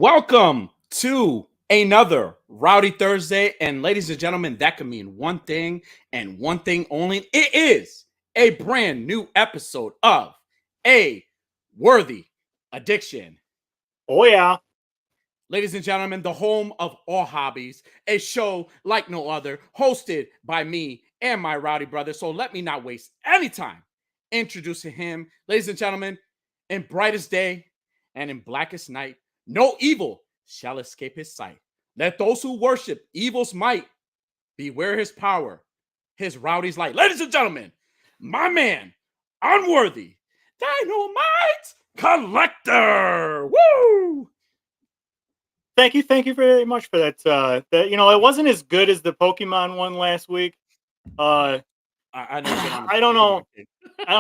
Welcome to another Rowdy Thursday. And ladies and gentlemen, that can mean one thing and one thing only. It is a brand new episode of A Worthy Addiction. Oh, yeah. Ladies and gentlemen, the home of all hobbies, a show like no other, hosted by me and my rowdy brother. So let me not waste any time introducing him. Ladies and gentlemen, in brightest day and in blackest night, no evil shall escape his sight. Let those who worship evil's might beware his power, his rowdy's light. Ladies and gentlemen, my man, unworthy, dynamite collector. Woo! Thank you very much for that. It wasn't as good as the Pokemon one last week. I don't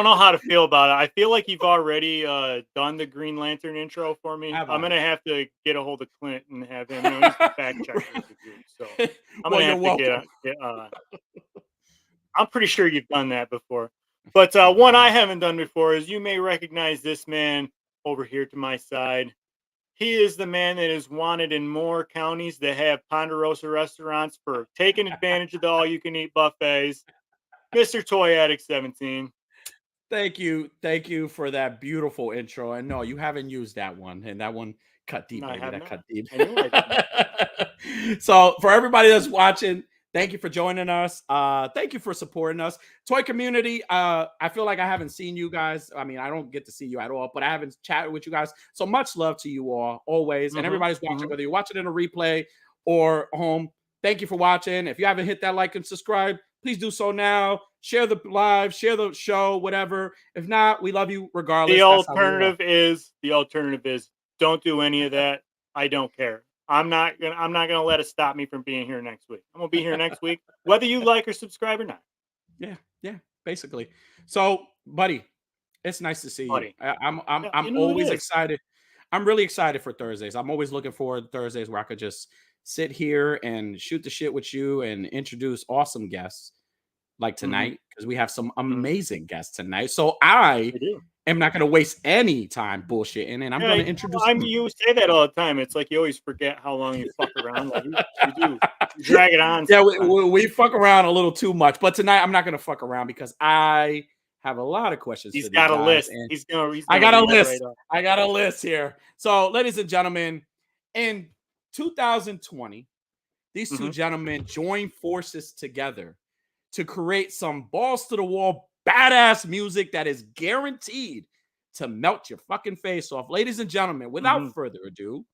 know how to feel about it. I feel like you've already done the Green Lantern intro for me. I'm gonna have to get a hold of Clint and have him. He's the fact checker of the group, so I'm gonna have to get. I'm pretty sure you've done that before, but one I haven't done before is you may recognize this man over here to my side. He is the man that is wanted in more counties that have Ponderosa restaurants for taking advantage of the all-you-can-eat buffets. Mr. Toy Addict 17. Thank you for that beautiful intro. And no, you haven't used that one, and that one cut deep. No, that cut deep. So for everybody that's watching, thank you for joining us. Thank you for supporting us. Toy community, I feel like I haven't seen you guys. I mean, I don't get to see you at all, but I haven't chatted with you guys. So much love to you all, always. And everybody's watching, whether you're watching in a replay or home. Thank you for watching. If you haven't hit that like and subscribe, please do so now. Share the live, share the show, whatever. If not, we love you regardless. The alternative is don't do any of that. I don't care. I'm not gonna let it stop me from being here next week. I'm gonna be here next week, whether you like or subscribe or not. Yeah, basically. So, buddy, it's nice to see you. I'm always excited. I'm really excited for Thursdays. I'm always looking forward to Thursdays where I could just sit here and shoot the shit with you and introduce awesome guests like tonight, because we have some amazing guests tonight. So I am not going to waste any time bullshitting, and I'm going to introduce. You say that all the time. It's like you always forget how long you fuck around. Like you do. You drag it on. Yeah, we fuck around a little too much, but tonight I'm not going to fuck around because I have a lot of questions. He's got a list. I got a list. I got a list here. So, ladies and gentlemen, in 2020, these two gentlemen joined forces together to create some balls to the wall, badass music that is guaranteed to melt your fucking face off. Ladies and gentlemen, without further ado,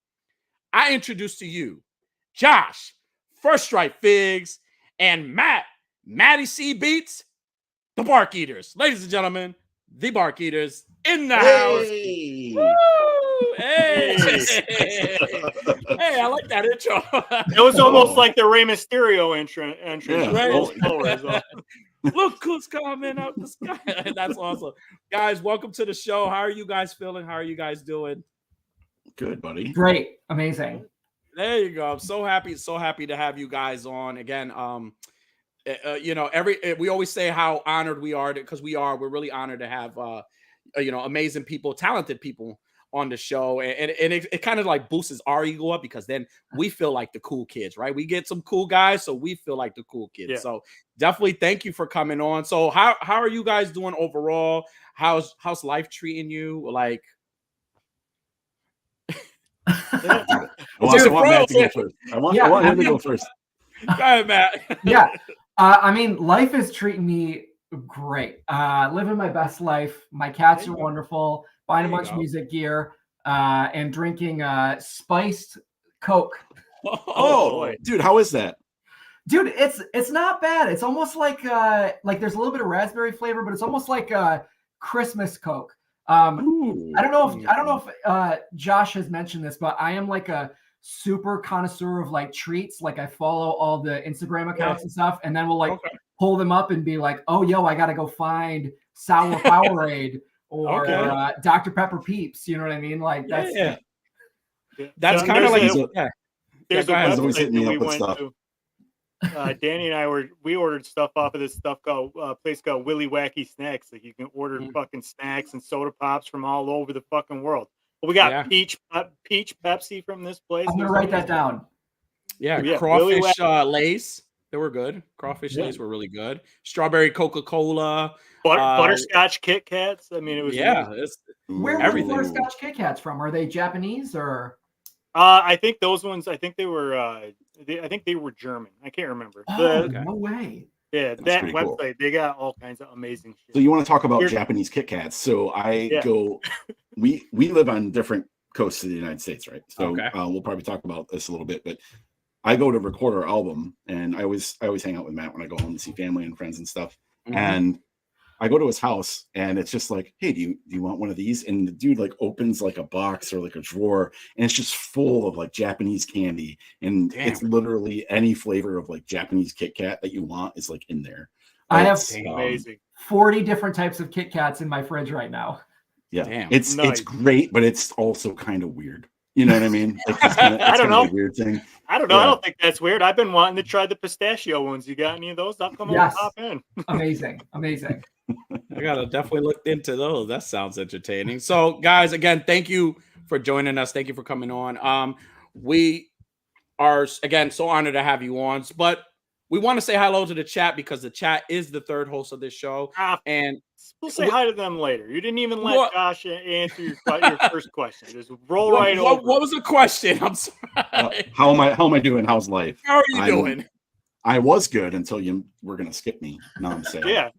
I introduce to you Josh, First Strike Figs, and Matty C Beats, the Barkeaters. Ladies and gentlemen, the Barkeaters in the house. Woo! Hey, I like that intro. It was almost like the Rey Mysterio entrance. Right? Look who's coming out the sky. That's awesome. Guys, welcome to the show. How are you guys feeling? How are you guys doing? Good, buddy. Great. Amazing. There you go. I'm so happy to have you guys on again. We always say how honored we are because we're really honored to have amazing people, talented people on the show, and it kind of like boosts our ego up because then we feel like the cool kids, right? We get some cool guys, so we feel like the cool kids. Yeah. So definitely thank you for coming on. So how are you guys doing overall? How's life treating you? Like, I want Matt to go first. I want him to go first. Go ahead, Matt. Yeah. I mean, life is treating me great. Living my best life. My cats are wonderful. Buying a bunch of music gear and drinking spiced Coke. Oh, dude, how is that? Dude, it's not bad. It's almost like there's a little bit of raspberry flavor, but it's almost like Christmas Coke. I don't know if Josh has mentioned this, but I am like a super connoisseur of like treats. Like I follow all the Instagram accounts and stuff, and then we'll pull them up and be like, oh, yo, I got to go find Sour Powerade or Dr. Pepper Peeps. You know what I mean? Like that's that's kind of like there's a website that we went to. Danny and I we ordered stuff off of this stuff called place called Willy Wacky Snacks. Like you can order fucking snacks and soda pops from all over the fucking world. We got peach Pepsi from this place. I'm gonna write that down. Yeah, crawfish Lays. They were good. Crawfish Lays were really good. Strawberry Coca-Cola. Butterscotch Kit Kats. I mean, it was where were the butterscotch Kit Kats from? Are they Japanese or? I think those ones. I think they were. I think they were German. I can't remember. Oh, no way. Yeah, that website. Cool. They got all kinds of amazing shit. So you want to talk about Japanese Kit Kats? So go. We live on different coasts of the United States, right? So we'll probably talk about this a little bit, but I go to record our album, and I always hang out with Matt when I go home to see family and friends and stuff. Mm-hmm. And I go to his house, and it's just like, hey, do you want one of these? And the dude like opens like a box or like a drawer, and it's just full of like Japanese candy, and it's literally any flavor of like Japanese Kit Kat that you want is like in there. I have 40 different types of Kit Kats in my fridge right now. Yeah, it's great, but it's also kind of weird. You know what I mean? Like it's I don't know. A weird thing. I don't know. Yeah. I don't think that's weird. I've been wanting to try the pistachio ones. You got any of those? I'll come over and pop in. Amazing. I gotta definitely look into those. That sounds entertaining. So, guys, again, thank you for joining us. Thank you for coming on. We are again so honored to have you on, but we want to say hello to the chat because the chat is the third host of this show, and we'll say hi to them later. You didn't even let Josh answer your first question. Just roll right over. What was the question? I'm sorry. How am I doing? How's life? How are you doing? I was good until you were gonna skip me. Now I'm sad. Yeah,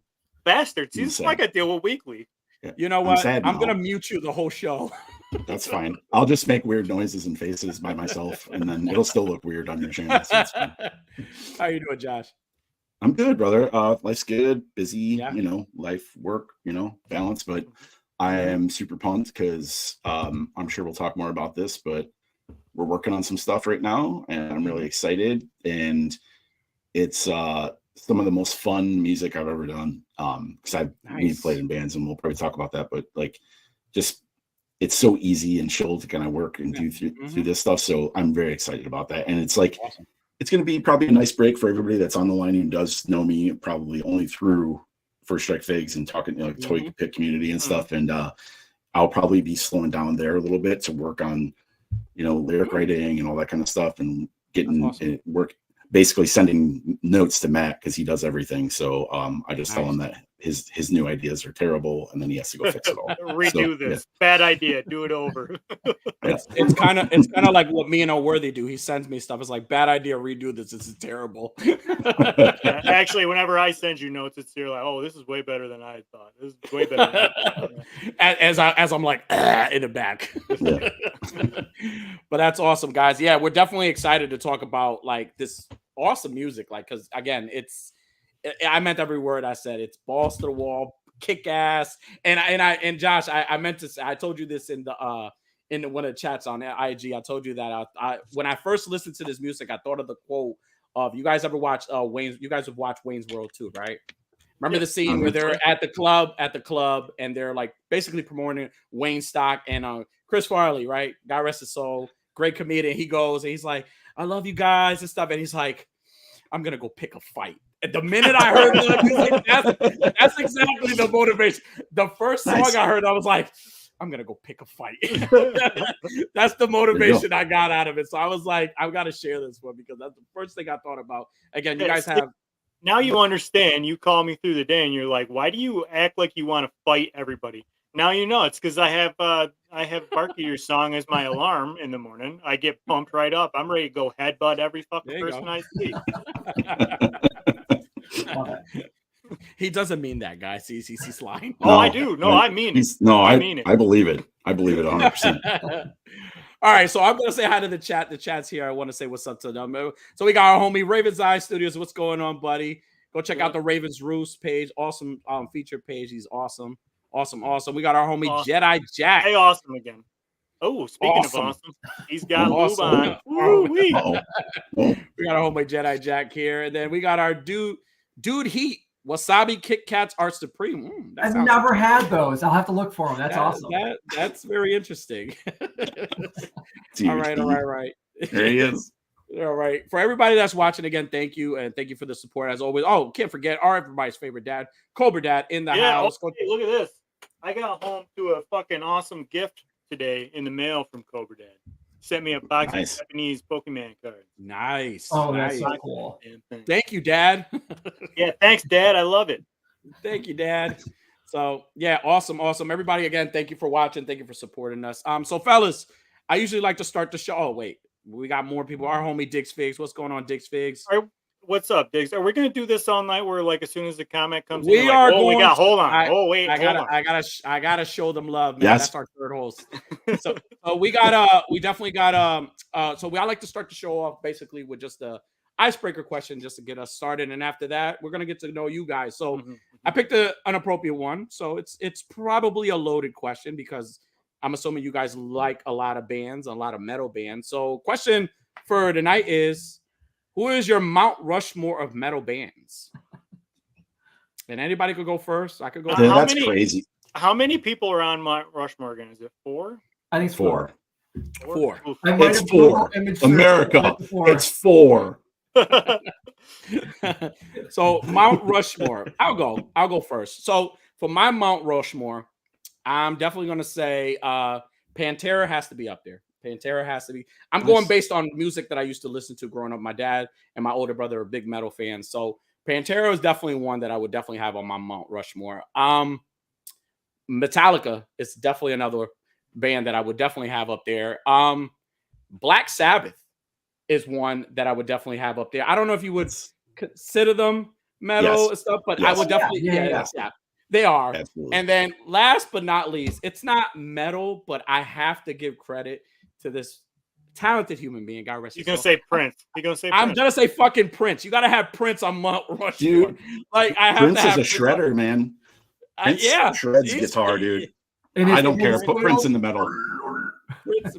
bastards. This is like I deal with weekly. Yeah. You know what? I'm gonna mute you the whole show. That's fine. I'll just make weird noises and faces by myself, and then it'll still look weird on your channel. So how are you doing, Josh? I'm good, brother. Life's good, busy, life, work, balance, but I am super pumped because I'm sure we'll talk more about this, but we're working on some stuff right now, and I'm really excited, and it's some of the most fun music I've ever done. Because we've played in bands, and we'll probably talk about that, but like just it's so easy and chill to kind of work and do through this stuff. So I'm very excited about that. And it's like, it's going to be probably a nice break for everybody that's on the line who does know me probably only through First Strike Figs and talking, Toy Pit community and stuff. And I'll probably be slowing down there a little bit to work on, lyric writing and all that kind of stuff and getting work, basically sending notes to Matt because he does everything. So I just tell him that his new ideas are terrible, and then he has to go fix it all. Redo this. Bad idea. Do it over. It's kind of like what me and O'Worthy do. He sends me stuff. It's like, bad idea. Redo this. This is terrible. Actually, whenever I send you notes, you're like, oh, this is way better than I thought. This is way better. As I'm like in the back. But that's awesome, guys. Yeah, we're definitely excited to talk about like this awesome music. Like, because again, I meant every word I said. It's balls to the wall, kick ass. And Josh, I meant to say, I told you this in one of the chats on IG. I told you that when I first listened to this music, I thought of the quote of, you guys ever watch you guys have watched Wayne's World too, right? Remember the scene where they're at the club and they're like basically promoting Wayne stock and Chris Farley, right? God rest his soul, great comedian. He goes and he's like, I love you guys and stuff. And he's like, I'm gonna go pick a fight. And the minute I heard that music, that's exactly the motivation. The first song I heard, I was like, I'm gonna go pick a fight. That's the motivation I got out of it. So I was like, I've got to share this one because that's the first thing I thought about. Again, you guys have. Now you understand. You call me through the day and you're like, why do you act like you want to fight everybody? Now you know it's because I have Barkeaters song as my alarm in the morning. I get pumped right up. I'm ready to go headbutt every fucking person I see. He doesn't mean that, guys. He's lying. Oh, I do. No, I mean it. I mean it. I believe it. I believe it 100%. All right, so I'm gonna say hi to the chat. The chat's here. I want to say what's up to them. So we got our homie Raven's Eye Studios. What's going on, buddy? Go check out the Raven's Roost page. Awesome feature page. He's awesome. Awesome. We got our homie Jedi Jack. Hey, awesome again. Oh, speaking of awesome, he's got lube on. We got our homie Jedi Jack here, and then we got our dude Heat. Wasabi Kit Kats are supreme. I've never had those. I'll have to look for them. That's awesome. That's very interesting. All right. There he is. All right. For everybody that's watching, again, thank you. And thank you for the support as always. Oh, can't forget everybody's favorite dad, Cobra Dad, in the house. Okay, look at this. I got home to a fucking awesome gift today in the mail from Cobra Dad. Sent me a box of Japanese Pokemon cards. Nice. Oh, nice. that's so cool. Thank you, Dad. Yeah, thanks, Dad. I love it. Thank you, Dad. So yeah, awesome. Everybody, again, thank you for watching. Thank you for supporting us. So fellas, I usually like to start the show. Oh, wait, we got more people. Our homie Diggs Figs. What's going on, Diggs Figs? What's up, Diggs? Are we gonna do this all night? Where like as soon as the comment comes we in, are like, going. Hold on. I gotta show them love, man. Yes. That's our third host. So we definitely got so I like to start the show off basically with just a icebreaker question just to get us started, and after that we're gonna get to know you guys. So I picked an appropriate one. So it's probably a loaded question because I'm assuming you guys like a lot of bands, a lot of metal bands. So question for tonight is, who is your Mount Rushmore of metal bands? And anybody could go first. I could go. That's crazy. How many people are on Mount Rushmore again? Is it 4? I think it's 4. 4. It's 4. America. It's 4. So Mount Rushmore. I'll go first. So for my Mount Rushmore, I'm definitely going to say Pantera has to be up there. Pantera has to be. I'm going based on music that I used to listen to growing up. My dad and my older brother are big metal fans. So Pantera is definitely one that I would definitely have on my Mount Rushmore. Metallica is definitely another band that I would definitely have up there. Black Sabbath is one that I would definitely have up there. I don't know if you would consider them metal and stuff, but I would definitely, yeah. They are. Absolutely. And then last but not least, it's not metal, but I have to give credit to this talented human being. God rest his soul. You're gonna say Prince. You're gonna say Prince. I'm gonna say fucking Prince. You gotta have Prince on Mount Rushmore. Dude, like I have Prince to have is a shredder, man. Prince shreds guitar, dude. I don't care. Put Prince in the metal.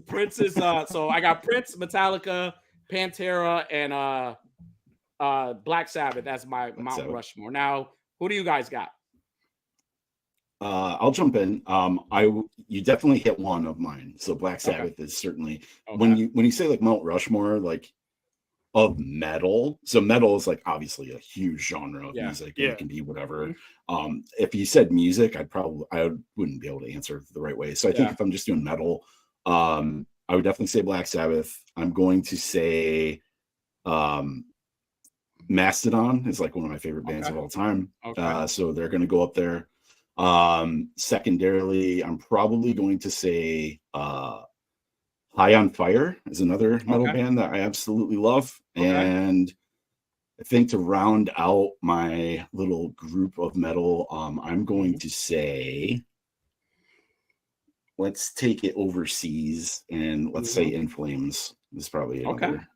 Prince is so I got Prince, Metallica, Pantera, and Black Sabbath as my Mount Rushmore. Now, who do you guys got? I'll jump in. You definitely hit one of mine. So Black Sabbath is certainly when you say like Mount Rushmore, like of metal. So metal is like obviously a huge genre of music. And it can be whatever. If you said music, I wouldn't be able to answer the right way. So I think if I'm just doing metal, I would definitely say Black Sabbath. I'm going to say Mastodon is like one of my favorite bands of all time. So they're going to go up there. Secondarily, I'm probably going to say High on Fire is another metal band that I absolutely love. And I think to round out my little group of metal, I'm going to say, let's take it overseas and let's say In Flames is probably another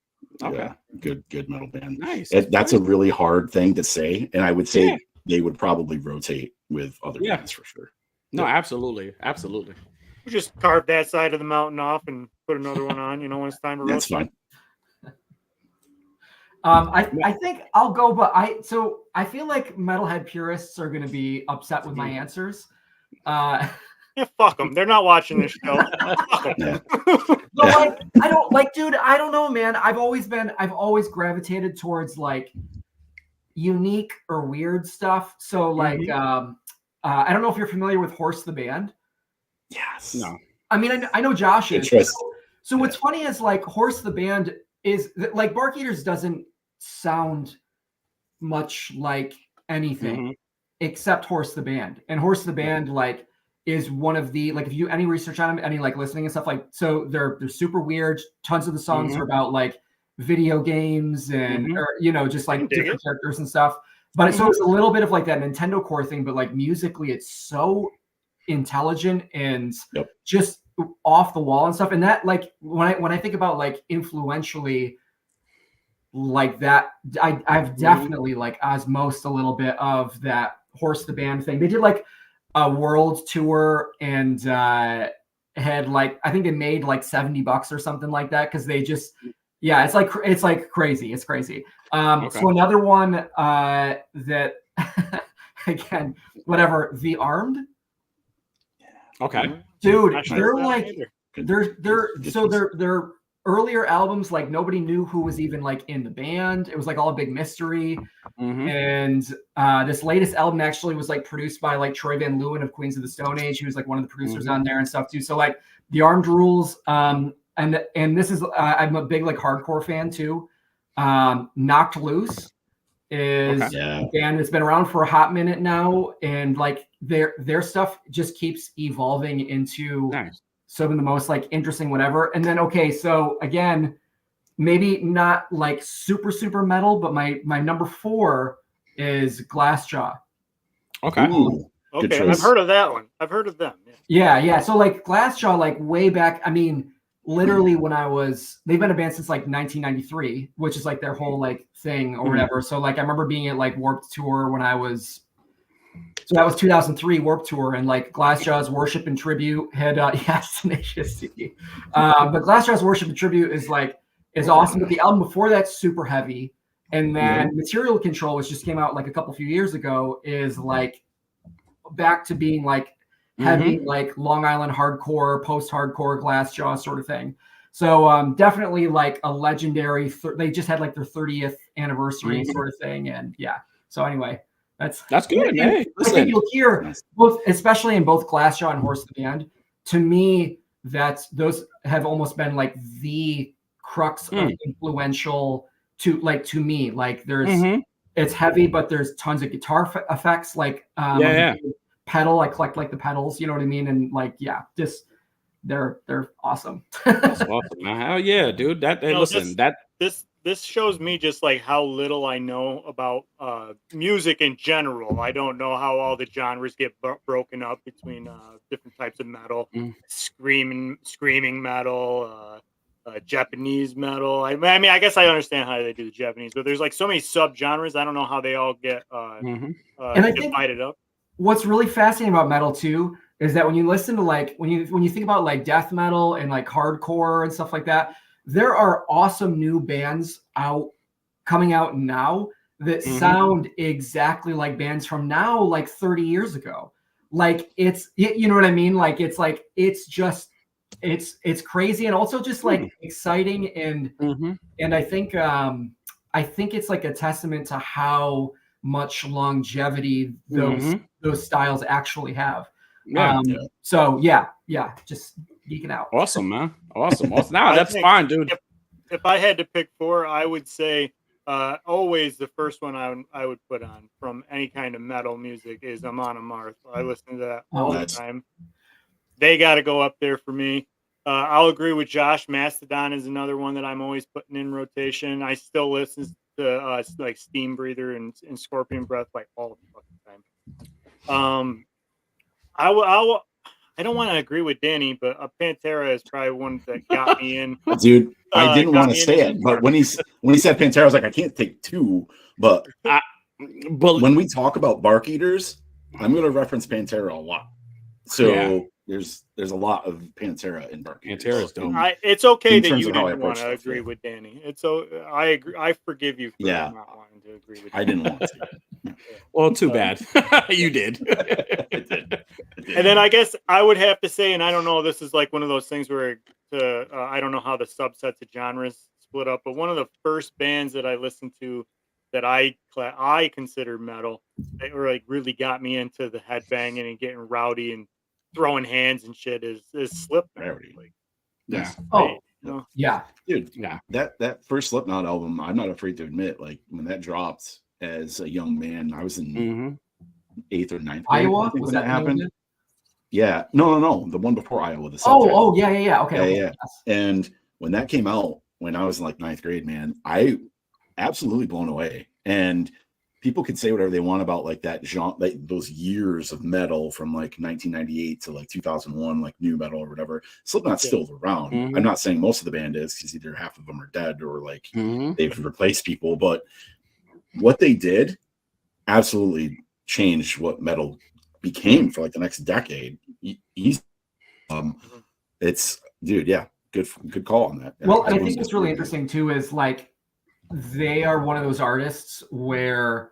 good metal band. Nice. That's a really hard thing to say, and I would say they would probably rotate with other bands for sure. No, absolutely. We just carve that side of the mountain off and put another one on, when it's time to rotate. That's fine. I think I'll go, but I feel like metalhead purists are going to be upset with my answers. Fuck them. They're not watching this show. But I don't like, dude. I don't know, man. I've always gravitated towards like unique or weird stuff. So like, I don't know if you're familiar with Horse the Band. Yes. No. I mean, I know Josh is. So what's funny is like Horse the Band is like Barkeaters doesn't sound much like anything except Horse the Band, and Horse the Band like is one of the like if you any research on them, any like listening and stuff like so they're super weird. Tons of the songs are about like video games and or, just like different characters and stuff. But so it's a little bit of like that Nintendo core thing, but like musically, it's so intelligent and just off the wall and stuff. And that like when I think about like influentially like that, I've definitely like osmosed a little bit of that Horse the Band thing. They did like a world tour and had like I think they made like $70 or something like that because they just it's like crazy. It's crazy. So another one that again, whatever, The Armed. Okay. Dude, they're like they're earlier albums, like nobody knew who was even like in the band. It was like all a big mystery. And this latest album actually was like produced by like Troy Van Leeuwen of Queens of the Stone Age. He was like one of the producers on there and stuff too. So like the Armed Rules, and this is I'm a big like hardcore fan too. Knocked Loose is a band that's been around for a hot minute now, and like their stuff just keeps evolving into some of the most like interesting whatever. And then so again, maybe not like super metal, but my number 4 is Glassjaw. Ooh, okay, I've heard of that one. I've heard of them. Yeah. So like Glassjaw, like way back, I mean, literally when they've been a band since like 1993, which is like their whole like thing or whatever. So like I remember being at like Warped Tour when so that was 2003 Warped Tour, and like Glassjaw's Worship and Tribute had Tenacious D. But Glassjaw's Worship and Tribute is awesome. But the album before that's super heavy, and then Material Control, which just came out like a few years ago, is like back to being like heavy, like Long Island hardcore, post-hardcore Glassjaw sort of thing. So definitely like a legendary. They just had like their 30th anniversary sort of thing, and So anyway, that's good. Hey, I think you'll hear both, especially in both Glassjaw and Horse the Band. To me, those have almost been like the crux of influential to me. Like there's it's heavy, but there's tons of guitar effects. Like pedal, I collect like the pedals, you know what I mean? And like just they're awesome. That's awesome. Hell yeah, dude. This shows me just like how little I know about music in general. I don't know how all the genres get broken up between different types of metal, screaming metal, Japanese metal. I mean, I guess I understand how they do the Japanese, but there's like so many subgenres. I don't know how they all get divided up. What's really fascinating about metal too is that when you listen to like when you think about like death metal and like hardcore and stuff like that, there are awesome new bands coming out now that sound exactly like bands from now, like 30 years ago. Like you know what I mean? Like it's crazy and also just like exciting and I think it's like a testament to how much longevity those styles actually have. So just geeking out. Awesome, man. Awesome. Now that's fine, dude. If I had to pick 4, I would say always the first one I would put on from any kind of metal music is Amon Amarth. I listen to that all the time. They got to go up there for me. I'll agree with Josh. Mastodon is another one that I'm always putting in rotation. I still listen to like Steam Breather and Scorpion Breath like all the fucking time. I don't want to agree with Danny, but Pantera is probably one that got me in. Dude, I didn't want to say it, but when he said Pantera, I was like, I can't take 2. But when we talk about Barkeaters, I'm going to reference Pantera a lot. So there's a lot of Pantera in Barkeaters. Pantera's dope. It's okay that you didn't want to agree with Danny. I agree. I forgive you for not wanting to agree with you. I didn't want to. Well, too bad. You did. And then I guess I would have to say, and I don't know, this is like one of those things where I don't know how the subsets of genres split up, but one of the first bands that I listened to that I consider metal, that like really got me into the headbanging and getting rowdy and throwing hands and shit is Slipknot. Dude. That first Slipknot album, I'm not afraid to admit, like when that dropped as a young man, I was in 8th or 9th grade. Iowa? When that happened. Yeah, no, the one before Iowa. The okay. Yes. And when that came out, when I was in like 9th grade, man, I absolutely blown away. And people could say whatever they want about like that genre, like those years of metal from like 1998 to like 2001, like new metal or whatever. Slipknot's still around. I'm not saying most of the band is, because either half of them are dead or like they've replaced people. But what they did absolutely changed what metal became for like the next decade. It's good call on that. Well, I think what's really interesting too is like they are one of those artists where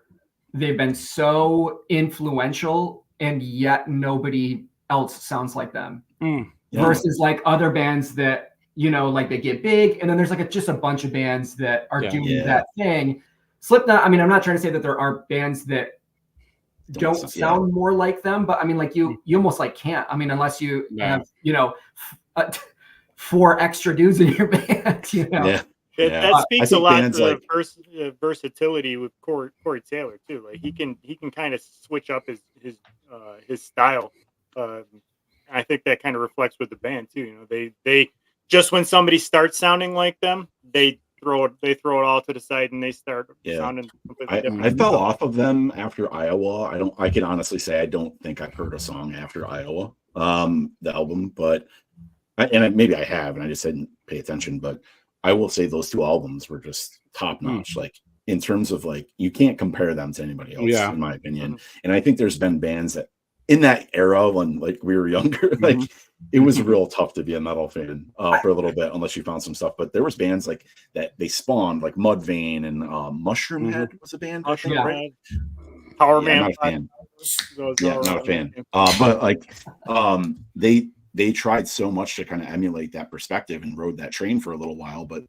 they've been so influential and yet nobody else sounds like them. Versus like other bands that you know, like they get big, and then there's like just a bunch of bands that are doing that thing. Slipknot, I mean, I'm not trying to say that there aren't bands that don't sound more like them, but I mean, like you almost like can't. I mean, unless you have, you know, 4 extra dudes in your band, you know. That speaks a lot to the versatility with Corey Taylor too. Like he can kind of switch up his style. I think that kind of reflects with the band too. You know, they just when somebody starts sounding like them, they throw it all to the side and they start sounding completely different. I fell off of them after Iowa. I can honestly say I don't think I've heard a song after Iowa, the album, but maybe I have and I just didn't pay attention. But I will say those 2 albums were just top notch. Like in terms of like you can't compare them to anybody else, in my opinion. And I think there's been bands that in that era when like we were younger, like it was real tough to be a metal fan for a little bit unless you found some stuff. But there was bands like that they spawned, like Mudvayne and Mushroom Head was a band. Right? Power Man. Not a fan. Not a fan. But like they tried so much to kind of emulate that perspective and rode that train for a little while. But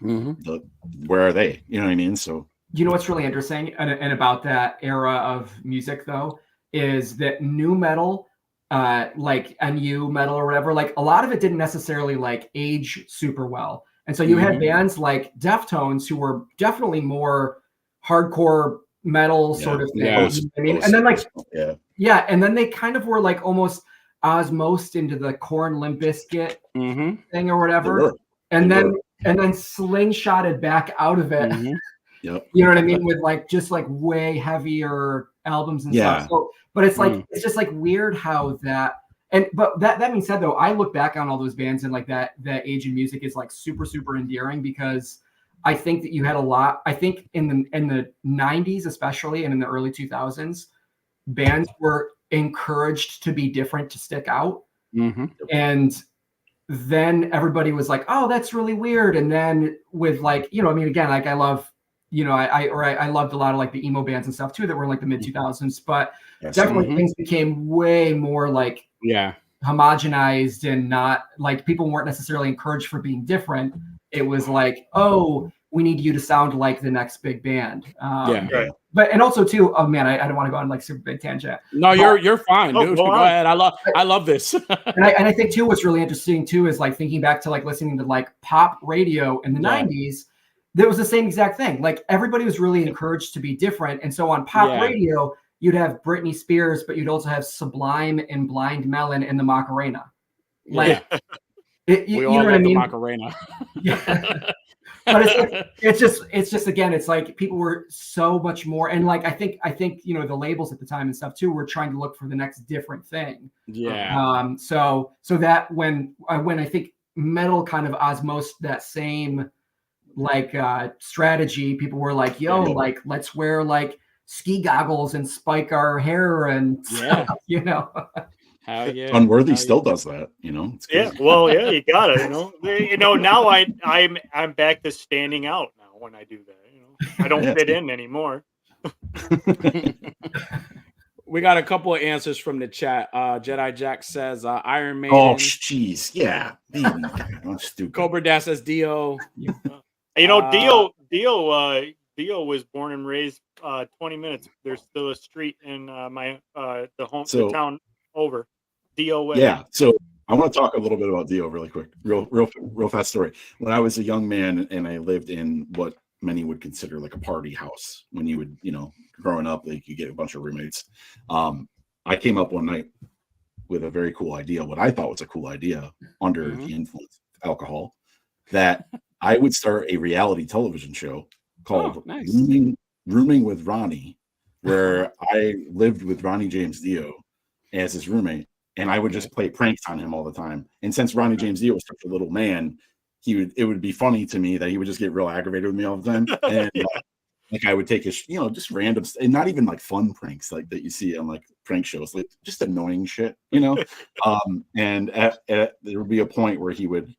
where are they? You know what I mean? So you know what's really interesting and about that era of music though is that new metal, like NU metal or whatever, like a lot of it didn't necessarily like age super well. And so you had bands like Deftones who were definitely more hardcore metal sort of thing. I mean, and then like, and then they kind of were like almost osmosed into the Korn Limp Bizkit thing or whatever. And then slingshotted back out of it. You know what I mean? With like just like way heavier albums and stuff. So, but it's like it's just like weird how that but that being said though, I look back on all those bands and like that age in music is like super endearing because I think that you had a lot. I think in the 90s especially and in the early 2000s, bands were encouraged to be different to stick out. And then everybody was like, oh, that's really weird. And then with like, you know, I mean, again, like I love, you know, I loved a lot of like the emo bands and stuff too that were in like the mid 2000s, but definitely things became way more like homogenized and not like people weren't necessarily encouraged for being different. It was like, oh, we need you to sound like the next big band. But and also too, oh man, I don't want to go on like super big tangent. No, you're fine, dude. Go ahead. I love this. and I think too, what's really interesting too is like thinking back to like listening to like pop radio in the 90s. There was the same exact thing. Like everybody was really encouraged to be different. And so on pop radio, you'd have Britney Spears, but you'd also have Sublime and Blind Melon and the Macarena. Like, you know what I mean? Macarena. But it's just again, it's like people were so much more. And like, I think, you know, the labels at the time and stuff too, were trying to look for the next different thing. So that when I think metal kind of osmosed that same like strategy, people were like, yo, like let's wear like ski goggles and spike our hair and stuff, you know. Unworthy still does that, you know. It's you got it, you know. Now I'm back to standing out now when I do that, you know. I don't fit in anymore. We got a couple of answers from the chat. Jedi Jack says Iron Maiden. Oh, jeez, yeah. I'm stupid. Cobra Dash says Dio. You know, Dio was born and raised 20 minutes. There's still a street in the town over. Dio way. Yeah. So I want to talk a little bit about Dio really quick. Real fast story. When I was a young man and I lived in what many would consider like a party house, when you would, you know, growing up, like you get a bunch of roommates. I came up one night with a very cool idea, what I thought was a cool idea under the influence of alcohol, that I would start a reality television show called Rooming with Ronnie, where I lived with Ronnie James Dio as his roommate, and I would just play pranks on him all the time. And since Ronnie James Dio was such a little man, it would be funny to me that he would just get real aggravated with me all the time. And like I would take his, you know, just random and not even like fun pranks like that you see on like prank shows, like just annoying shit, you know. And there would be a point where he would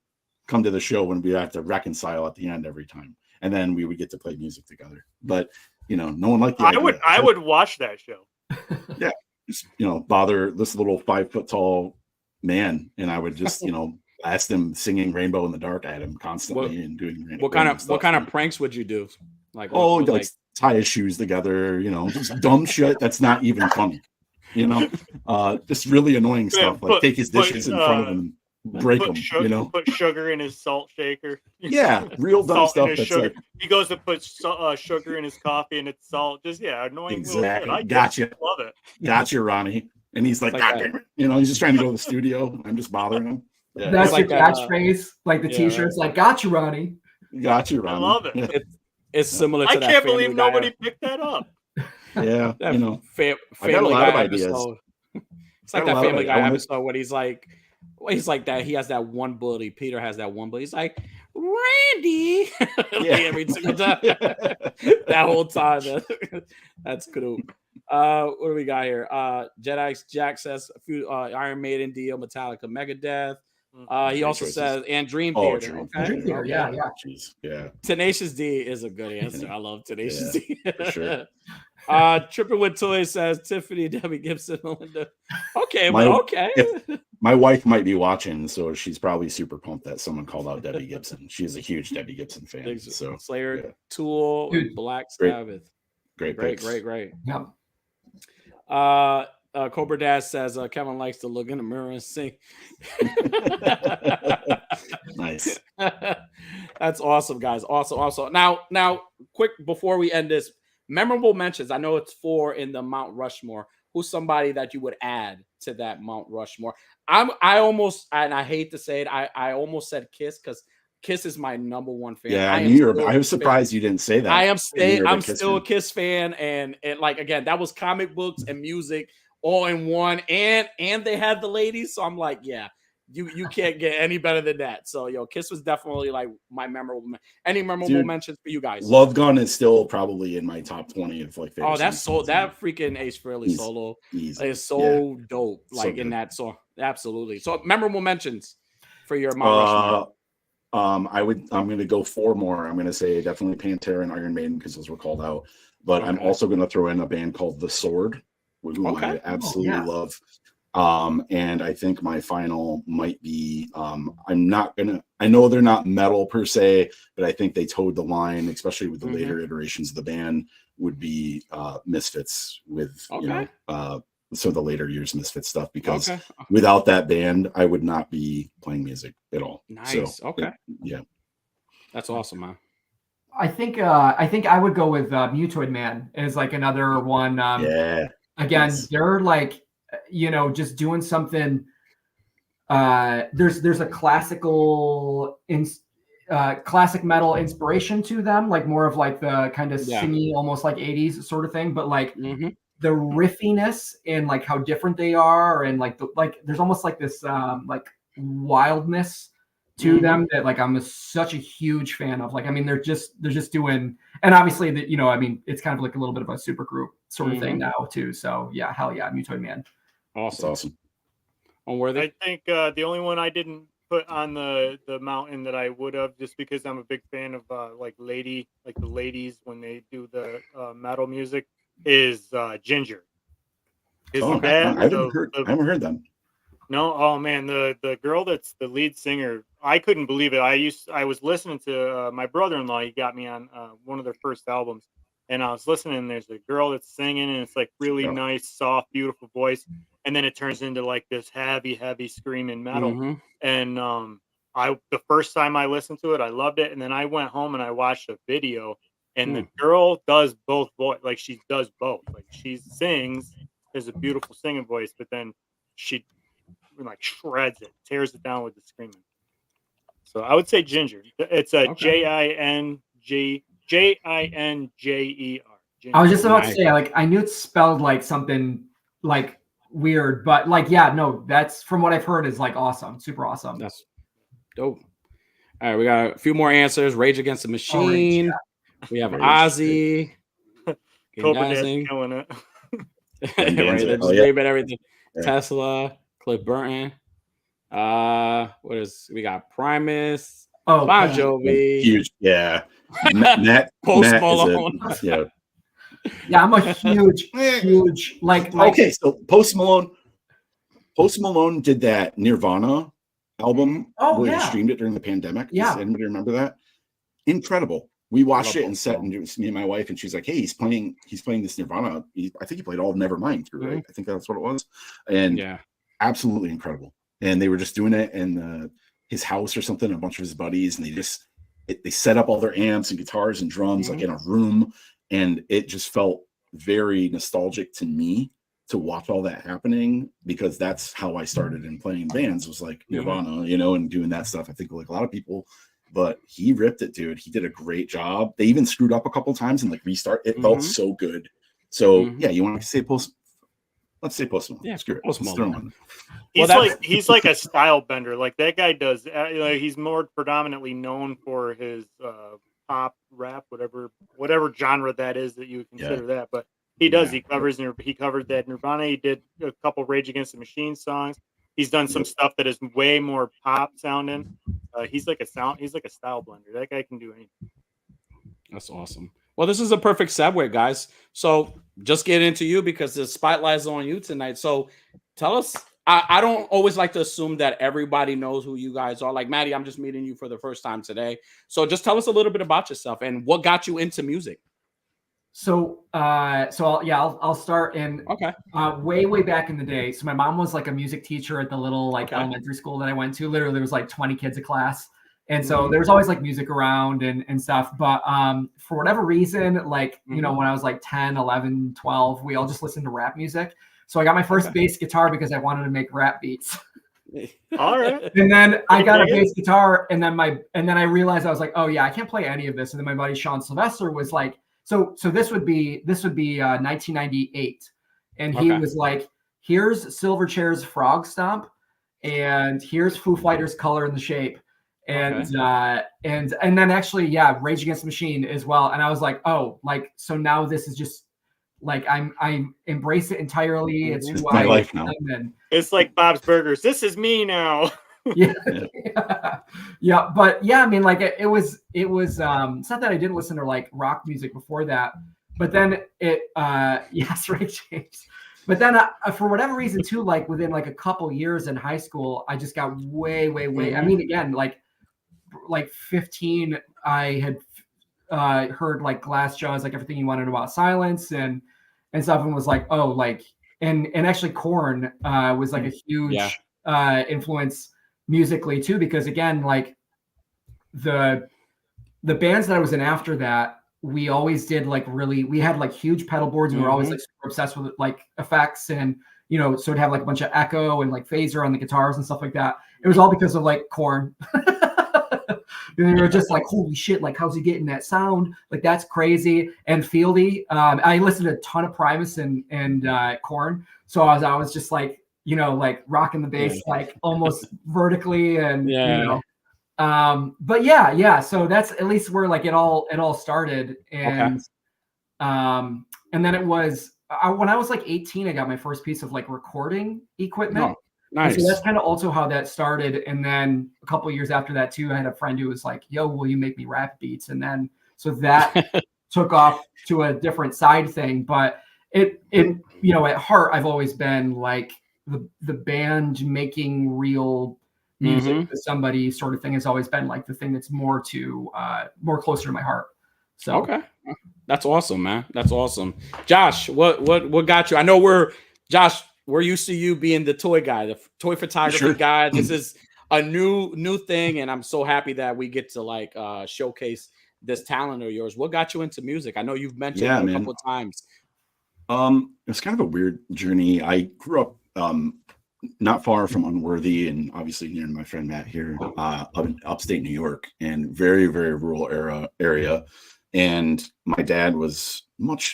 come to the show when we have to reconcile at the end every time, and then we would get to play music together. But you know, no one liked the idea. I would watch that show. Yeah, just, you know, bother this little 5 foot tall man, and I would just, you know, blast him singing "Rainbow in the Dark" at him constantly and doing what kind of pranks would you do? Like like tie his shoes together, just dumb shit that's not even funny. Just really annoying stuff. Like take his dishes in front of him, break them. Put sugar in his salt shaker. Yeah, real dumb stuff. That's sugar. He goes to put sugar in his coffee and it's salt. Just annoying. Exactly. I gotcha. Love it. Gotcha, Ronnie. And he's like he's just trying to go to the studio. I'm just bothering him. Yeah. That's like your catchphrase, like the T-shirts, like "Gotcha, Ronnie." Gotcha, Ronnie. I love it. It's similar to I that. Can't believe nobody picked that up. Yeah, I got a lot of ideas. It's like that Family Guy episode when he's like that. He has that one bully. Peter has that one bully. He's like, Randy. Every single time. That whole time. That's cool. What do we got here? Jedi Jack says a few Iron Maiden, Dio, Metallica, Megadeth. He also says and Dream Theater. Dream Theater, yeah. Jeez, yeah. Tenacious D is a good answer. I love Tenacious D. For sure. Tripping with Toys says Tiffany, Debbie Gibson, Melinda. Okay, my wife might be watching, so she's probably super pumped that someone called out Debbie Gibson. She's a huge Debbie Gibson fan. So Slayer, Tool, Black Sabbath. Great. Yeah. Cobra Dash says Kevin likes to look in the mirror and sing. Nice. That's awesome, guys. Awesome. Now, quick before we end this, memorable mentions. I know it's 4 in the Mount Rushmore. Who's somebody that you would add to that Mount Rushmore? I almost, and I hate to say it, I almost said Kiss because Kiss is my number one fan. Yeah, I was surprised you didn't say that. I'm still a Kiss fan, and like again, that was comic books and music all in one, and they had the ladies, so I'm like, yeah, you can't get any better than that. So Kiss was definitely like my memorable. Any memorable mentions for you guys? Love Gun is still probably in my top 20 of like favorite. Oh, that freaking Ace Frehley solo is so dope. Like so in that song, absolutely. So memorable mentions for your Mount Rushmore. I'm going to go 4 more. I'm going to say definitely Pantera and Iron Maiden because those were called out. But I'm also going to throw in a band called The Sword, who I absolutely love. And I think my final might be I know they're not metal per se, but I think they towed the line, especially with the later iterations of the band, would be Misfits with so the later years Misfits stuff, because without that band I would not be playing music at all. Nice. So, that's awesome, man. I think I would go with Mutoid Man as like another one. Again, they're like, just doing something. There's a classic metal inspiration to them, like more of like the kind of singy, almost like 80s sort of thing, but like the riffiness and like how different they are, and like there's almost like this like wildness to them that like I'm such a huge fan of. Like, I mean, they're just doing, and obviously that it's kind of like a little bit of a super group sort of thing now too. So yeah, hell yeah, Mutoid Man. Awesome. Unworthy. I think the only one I didn't put on the mountain that I would have, just because I'm a big fan of like the ladies when they do the metal music, is Ginger. I haven't heard them. No, oh man, the girl that's the lead singer, I couldn't believe it. I was listening to my brother-in-law. He got me on one of their first albums, and I was listening. And there's a girl that's singing, and it's like really nice, soft, beautiful voice, and then it turns into like this heavy screaming metal. And the first time I listened to it, I loved it, and then I went home and I watched a video, and the girl does both voice, like she does both. Like she sings, there's a beautiful singing voice, but then she like shreds it, tears it down with the screaming. So I would say Ginger. It's a Jinjer. I was just about to say, like, I knew it's spelled like something like weird, but like, that's from what I've heard is like awesome, super awesome. That's dope. All right, we got a few more answers. Rage Against the Machine. We have Ozzy. Killing it. Everything. Tesla. Cliff Burton. We got Primus. Bon Jovi. Huge, Matt Post Malone. Yeah, I'm a huge like. Okay, so Post Malone did that Nirvana album where yeah. he streamed it during the pandemic. Yeah. Does anybody remember that? Incredible. We watched it and sat, and it was me and my wife, and she's like, hey, he's playing this Nirvana. I think he played all of Nevermind through, right? I think that's what it was. And absolutely incredible. And they were just doing it in his house or something, a bunch of his buddies, and they set up all their amps and guitars and drums like in a room, and it just felt very nostalgic to me to watch all that happening, because that's how I started in playing bands, was like Nirvana, you know, and doing that stuff. I think like a lot of people, but he ripped it, dude. He did a great job. They even screwed up a couple times and like restart. It felt so good. So yeah, you want to say let's say Post Malone. Yeah, screw it. Post Malone. He's like a style bender. Like that guy does. He's more predominantly known for his pop, rap, whatever genre that is that you would consider that. But he does. He covered that Nirvana. He did a couple Rage Against the Machine songs. He's done some stuff that is way more pop sounding. He's like a style blender. That guy can do anything. That's awesome. Well, this is a perfect segue, guys. So just get into you, because the spotlight is on you tonight. So tell us. I don't always like to assume that everybody knows who you guys are. Like Maddie, I'm just meeting you for the first time today. So just tell us a little bit about yourself and what got you into music. So I'll start in way back in the day. So my mom was like a music teacher at the little elementary school that I went to. Literally, there was like 20 kids a class. And so there was always like music around and stuff. But for whatever reason, like, you know, when I was like 10, 11, 12, we all just listened to rap music. So I got my first bass guitar because I wanted to make rap beats. All right. And then I got a bass guitar, and then I realized I was like, oh yeah, I can't play any of this. And then my buddy Sean Sylvester was like, so this would be 1998. And he was like, here's Silverchair's Frog Stomp, and here's Foo Fighters' Color and the Shape. And then actually, Rage Against the Machine as well. And I was like, oh, like, so now this is just like I embrace it entirely. It's who my life now. It's like Bob's Burgers. This is me now. Yeah. But yeah, I mean, like it was it's not that I didn't listen to like rock music before that, but then Ray James. But then for whatever reason too, like within like a couple years in high school, I just got way. I mean, again, like 15, I had heard like Glassjaw's like Everything You Wanted About Silence and stuff, and was like, oh, like and actually Korn was like a huge influence musically too, because again, like the bands that I was in after that, we always did like we had like huge pedal boards, and we were always like super obsessed with like effects, and you know, so it'd have like a bunch of echo and like phaser on the guitars and stuff like that. It was all because of like Korn. And we were just like, holy shit, like how's he getting that sound? Like that's crazy. And Fieldy, I listened to a ton of Primus and Korn. So I was just like, you know, like rocking the bass like almost vertically, and you know. But yeah. So that's at least where like it all started. And and then it was when I was like 18, I got my first piece of like recording equipment. Oh, nice. And so that's kind of also how that started. And then a couple of years after that too, I had a friend who was like, yo, will you make me rap beats? And then so that took off to a different side thing. But it you know, at heart, I've always been like the band making real music to somebody sort of thing has always been like the thing that's more closer to my heart. So that's awesome, man. That's awesome. Josh, what got you? I know we're used to you being the toy guy, the toy photography guy. This is a new thing, and I'm so happy that we get to like showcase this talent of yours. What got you into music? I know you've mentioned it a couple of times. It's kind of a weird journey. I grew up not far from Unworthy, and obviously near my friend Matt here, up in upstate New York, and very, very rural area. And my dad was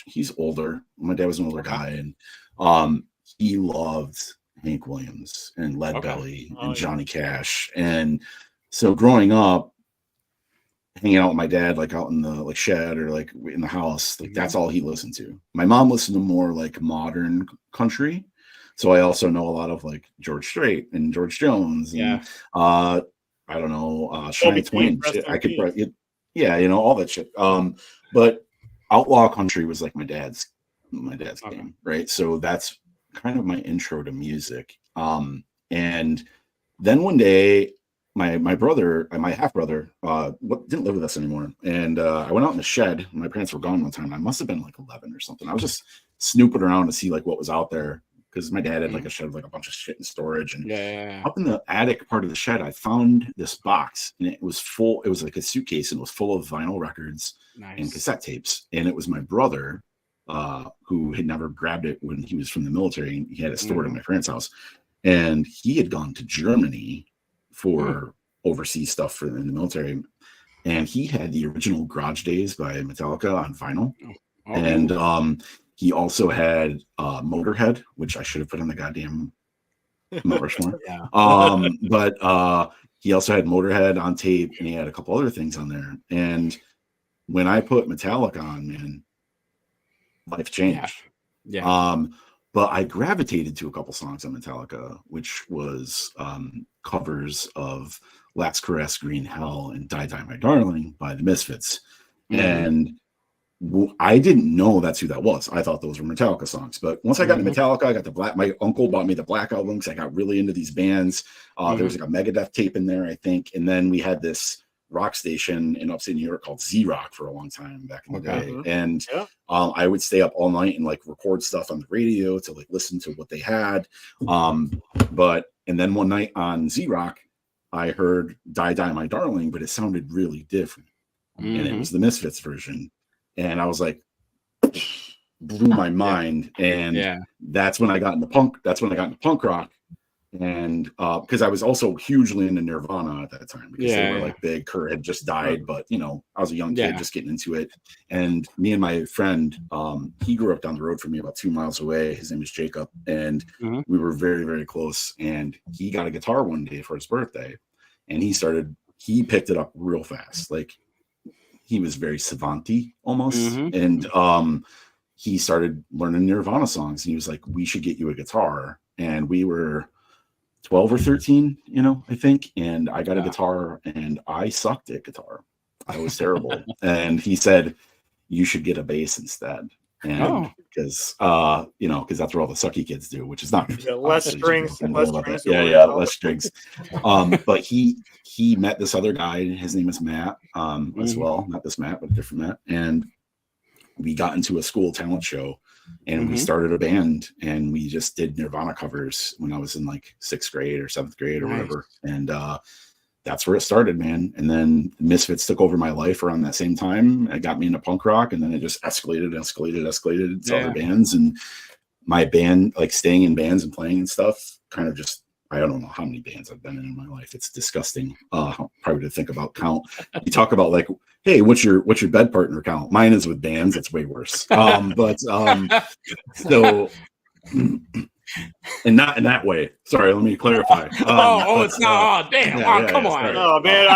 he's older. My dad was an older guy, and he loved Hank Williams and Lead Belly and Johnny Cash. And so growing up, hanging out with my dad, like out in the like shed or like in the house, like that's all he listened to. My mom listened to more like modern country. So I also know a lot of like George Strait and George Jones. And, I don't know, Shania Twain. I could probably, you know, all that shit. But outlaw country was like my dad's game, right? So that's kind of my intro to music. And then one day my brother and my half brother didn't live with us anymore, and I went out in the shed. My parents were gone one time. I must have been like 11 or something. I was just snooping around to see like what was out there, because my dad had like a shed with like a bunch of shit in storage. And up in the attic part of the shed, I found this box, and it was full. It was like a suitcase, and it was full of vinyl records and cassette tapes. And it was my brother, who had never grabbed it when he was from the military, and he had it stored in my parents' house. And he had gone to Germany for overseas stuff for in the military, and he had the original Garage Days by Metallica on vinyl. And he also had Motorhead, which I should have put on the goddamn Mount Rushmore. But he also had Motorhead on tape, and he had a couple other things on there. And when I put Metallica on, man, life changed. But I gravitated to a couple songs on Metallica, which was covers of Last Caress, Green Hell, and Die Die My Darling by the Misfits. And I didn't know that's who that was. I thought those were Metallica songs. But once I got into Metallica, I got the Black. My uncle bought me the Black album because I got really into these bands. There was like a Megadeth tape in there, I think. And then we had this rock station in upstate New York called Z-Rock for a long time back in the day. And I would stay up all night and like record stuff on the radio to like listen to what they had. And then one night on Z-Rock, I heard Die Die My Darling, but it sounded really different. And it was the Misfits version. And I was like, blew my mind. And that's when I got into punk. That's when I got into punk rock. And because I was also hugely into Nirvana at that time, because they were like big. Kurt had just died, but you know, I was a young kid just getting into it. And me and my friend, he grew up down the road from me about 2 miles away. His name is Jacob, and we were very, very close. And he got a guitar one day for his birthday, and he picked it up real fast. Like he was very savant-y almost. And he started learning Nirvana songs, and he was like, "We should get you a guitar." And we were 12 or 13, you know, I think. And I got a guitar, and I sucked at guitar. I was terrible. And he said, "You should get a bass instead." And because, you know, because that's what all the sucky kids do, which is not less strings. Less strings. But he met this other guy. His name is Matt, as well. Not this Matt, but a different Matt. And we got into a school talent show. And we started a band, and we just did Nirvana covers when I was in like 6th grade or 7th grade or whatever. And that's where it started, man. And then Misfits took over my life around that same time. It got me into punk rock, and then it just escalated to other bands. And my band, like staying in bands and playing and stuff, kind of just, I don't know how many bands I've been in my life. It's disgusting. Probably to think about count. You talk about like, hey, what's your bed partner count? Mine is with bands. It's way worse. So, and not in that way. Sorry, let me clarify. It's not. Oh, damn! Come on. Sorry. Oh man,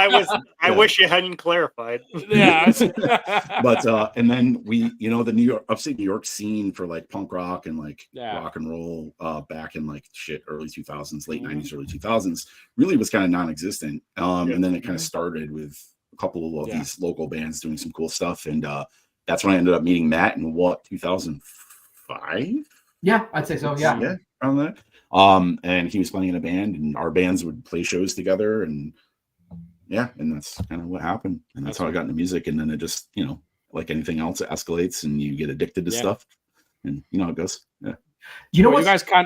I wish you hadn't clarified. But and then we, you know, the upstate New York scene for like punk rock and like rock and roll back in like early 2000s, late 90s, early 2000s really was kind of non-existent. And then it kind of started with a couple of these local bands doing some cool stuff, and that's when I ended up meeting Matt in 2005. Yeah, I'd say so. Yeah, around that. And he was playing in a band, and our bands would play shows together, and and that's kind of what happened. And that's how I got into music. And then it just, you know, like anything else, it escalates, and you get addicted to stuff, and you know how it goes. Yeah. You know what? You guys go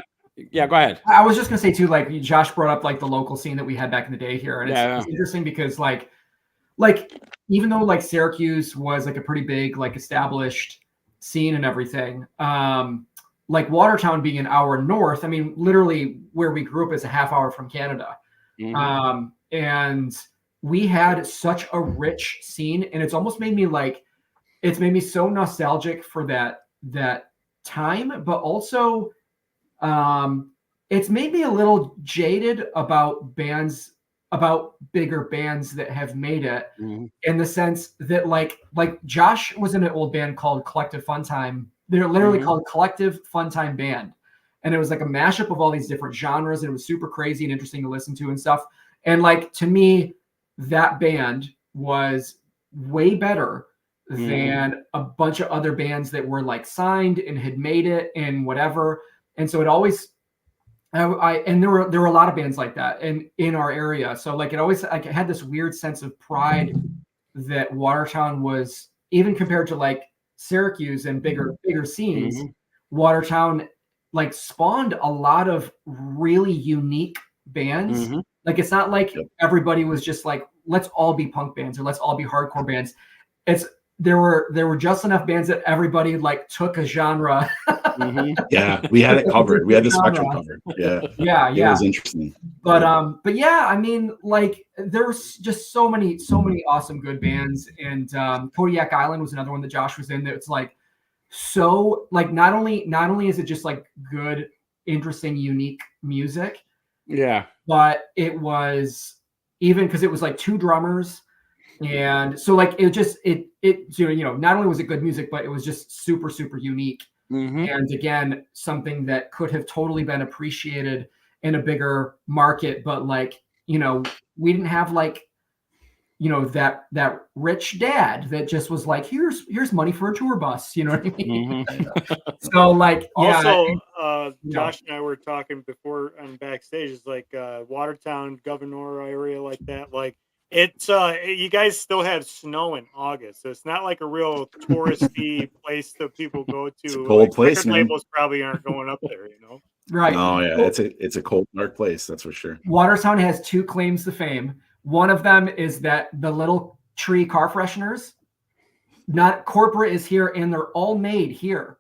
ahead. I was just gonna say too, like Josh brought up like the local scene that we had back in the day here, and it's interesting because like even though like Syracuse was like a pretty big like established scene and everything, like Watertown being an hour north, I mean, literally where we grew up is a half hour from Canada. And we had such a rich scene, and it's almost made me so nostalgic for that time, but also it's made me a little jaded about bigger bands that have made it, in the sense that like Josh was in an old band called Collective Fun Time. They're literally called Collective Fun Time Band. And it was like a mashup of all these different genres, and it was super crazy and interesting to listen to and stuff. And like, to me, that band was way better than a bunch of other bands that were like signed and had made it and whatever. And so it always And there were a lot of bands like that in our area. So like it always like it had this weird sense of pride that Watertown was, even compared to like Syracuse and bigger scenes, Watertown like spawned a lot of really unique bands. Like it's not like everybody was just like, let's all be punk bands or let's all be hardcore bands. There were just enough bands that everybody like took a genre. Yeah, we had it covered. We had the spectrum covered. Yeah. It was interesting. But yeah, I mean, like there was just so many awesome good bands, and Kodiak Island was another one that Josh was in. That it's like so like not only is it just like good, interesting, unique music. Yeah. But it was even because it was like 2 drummers. And so like it not only was it good music, but it was just super, super unique. And again, something that could have totally been appreciated in a bigger market, but like, we didn't have like, that rich dad that just was like, here's money for a tour bus. You know what I mean? So like, Josh and I were talking before on backstage. It's like Watertown, Governor area like that. Like it's you guys still have snow in August, so it's not like a real touristy place that people go to. It's a cold place, man. Labels probably aren't going up there, Right. Oh yeah, it's a cold, dark place, that's for sure. Watertown has 2 claims to fame. One of them is that the little tree car fresheners, not corporate, is here, and they're all made here.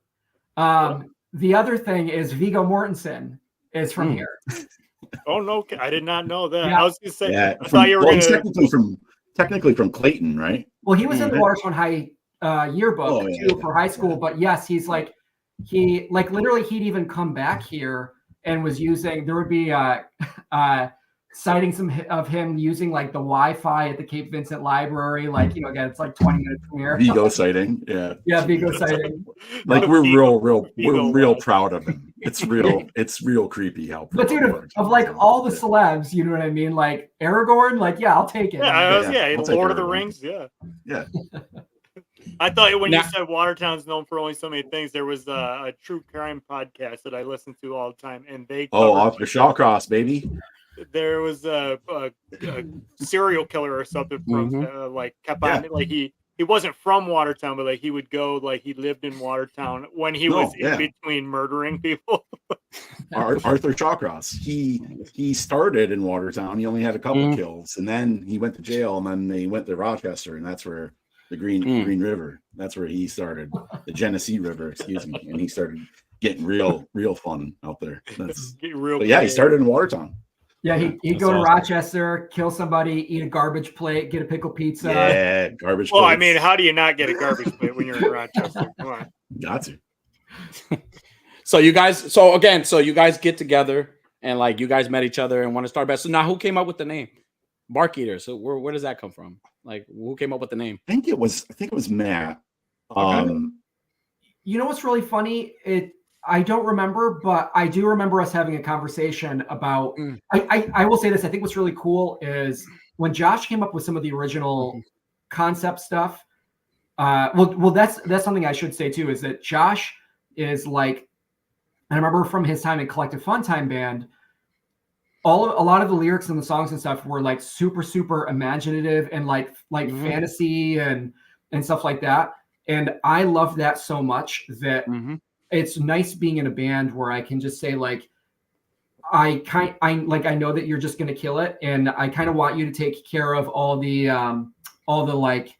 The other thing is Viggo Mortensen is from here. Oh no, I did not know that. Yeah. I was gonna say, I thought you were technically from Clayton, right? Well, he was in the Watertown High yearbook too for high school, but yes, he's like literally he'd even come back here and was using. There would be sightings of him using like the Wi-Fi at the Cape Vincent Library. Like, again, it's like 20 minutes from here. Viggo sighting. Yeah, Viggo sighting. Like we're real proud of him. It's real creepy how. But dude, of like all the celebs, you know what I mean? Like Aragorn, like I'll take it. Lord of the Rings, yeah. I thought when you said Watertown's known for only so many things, there was a true crime podcast that I listened to all the time, and they off your Shawcross, baby. There was a serial killer or something from kept on like he wasn't from Watertown, but like he would go, like he lived in Watertown when he was in between murdering people. Arthur Shawcross. He started in Watertown. He only had a couple kills, and then he went to jail, and then they went to Rochester, and that's where the Green River. That's where he started, the Genesee River, excuse me, and he started getting real fun out there. He started in Watertown. Yeah, he'd go to Rochester, kill somebody, eat a garbage plate, get a pickle pizza. Yeah, garbage plate. Well, I mean, how do you not get a garbage plate when you're in Rochester? Come on. Got to. So you guys get together and like you guys met each other and want to start back. So now who came up with the name? Barkeaters. So where does that come from? Like who came up with the name? I think it was Matt. Okay. You know what's really funny? I don't remember, but I do remember us having a conversation about. I will say this. I think what's really cool is when Josh came up with some of the original concept stuff. Well, that's something I should say too. Is that Josh is like, and I remember from his time in Collective Funtime Band, a lot of the lyrics and the songs and stuff were like super, super imaginative and like fantasy and stuff like that. And I love that so much that it's nice being in a band where I can just say like, I know that you're just going to kill it. And I kind of want you to take care of all the like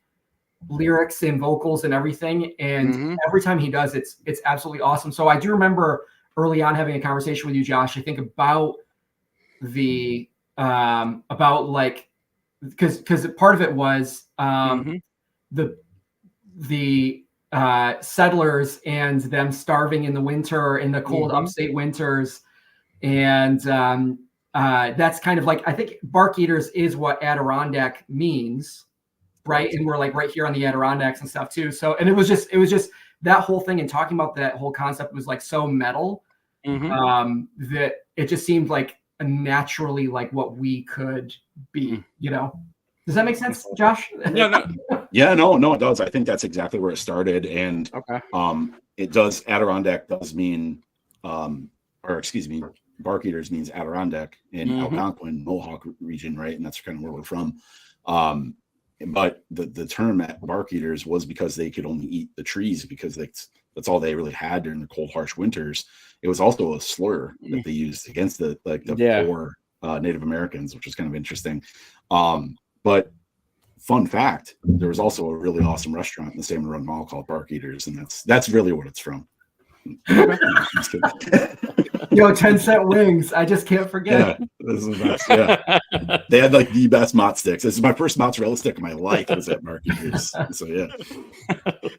lyrics and vocals and everything. And every time he does, it's absolutely awesome. So I do remember early on having a conversation with you, Josh, I think about the about like because part of it was the settlers and them starving in the winter, in the cold upstate winters, and that's kind of like, I think Barkeaters is what Adirondack means, right? And we're like right here on the Adirondacks and stuff too. So, and it was just that whole thing, and talking about that whole concept was like so metal that it just seemed like naturally like what we could be, you know? Does that make sense, Josh? Yeah, no, it does. I think that's exactly where it started. And it does, Adirondack does mean, or excuse me, Barkeaters means Adirondack in Algonquin, Mohawk region, right? And that's kind of where we're from. But the term at Barkeaters was because they could only eat the trees because that's all they really had during the cold, harsh winters. It was also a slur that they used against the poor Native Americans, which was kind of interesting. But fun fact, there was also a really awesome restaurant in the Salmon Run Mall called Barkeaters, and that's really what it's from. 10-cent wings. I just can't forget. Yeah, this is the best. Yeah, they had like the best mott sticks. This is my first mozzarella stick of my life. Was at Barkeaters. So yeah,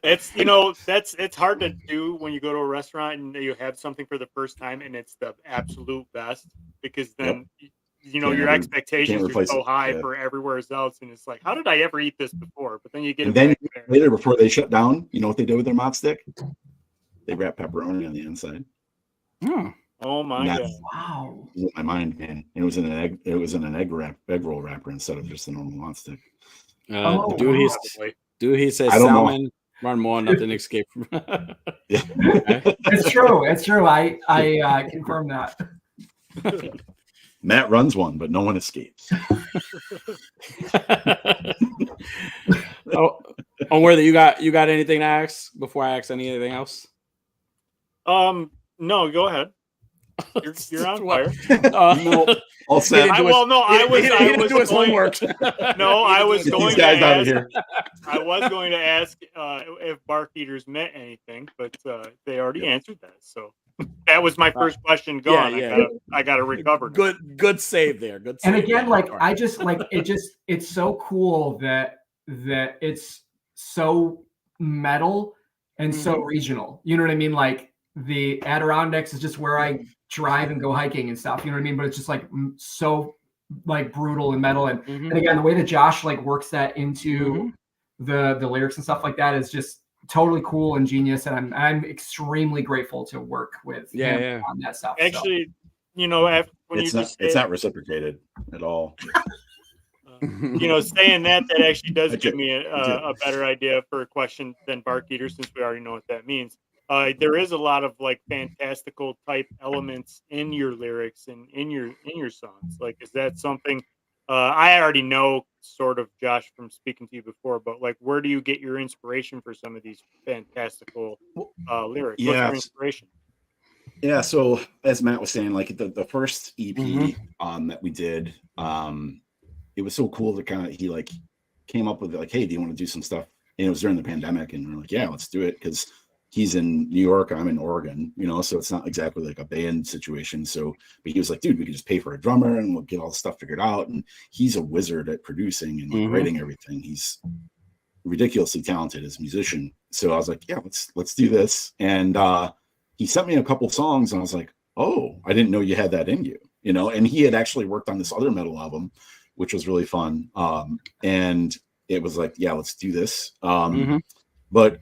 it's it's hard to do when you go to a restaurant and you have something for the first time and it's the absolute best, because then your expectations are so high for everywhere else, and it's like, how did I ever eat this before? But then you get later before they shut down. You know what they did with their mott stick? They wrap pepperoni on the inside. Oh my god! Wow, it blew my mind, man. And it was in an egg. It was in an egg roll wrapper instead of just a normal mott stick. He says salmon run more, nothing escape from. Yeah, it's true. It's true. I confirm that. Matt runs one, but no one escapes. Worthy, you got anything to ask before I ask anything else? No, go ahead. You're on fire. No, all set. I was doing homework. No, I was going to ask. I was going to ask if Barkeaters meant anything, but they already answered that. So that was my first question. I got to recover. Good save there. Good save. And again, I just it's so cool that it's so metal and so regional. You know what I mean? Like the Adirondacks is just where I drive and go hiking and stuff. You know what I mean? But it's just like so like brutal and metal. And again, the way that Josh like works that into the lyrics and stuff like that is just totally cool and genius. And I'm extremely grateful to work with him on that stuff. Actually, it's not reciprocated at all. Saying that actually does give me a better idea for a question than Barkeater, since we already know what that means. There is a lot of like fantastical type elements in your lyrics and in your songs. Like, is that something I already know sort of, Josh, from speaking to you before, but like, where do you get your inspiration for some of these fantastical lyrics? Yeah. What's your inspiration? Yeah. So as Matt was saying, like the first EP that we did, it was so cool that he like came up with like, hey, do you want to do some stuff? And it was during the pandemic, and we're like, yeah, let's do it, because he's in New York, I'm in Oregon, so it's not exactly like a band situation. So, but he was like, dude, we could just pay for a drummer and we'll get all the stuff figured out. And he's a wizard at producing and like writing everything. He's ridiculously talented as a musician. So I was like, yeah, let's do this. And he sent me a couple songs, and I was like, oh, I didn't know you had that in you, and he had actually worked on this other metal album, which was really fun. And it was like, yeah, let's do this. But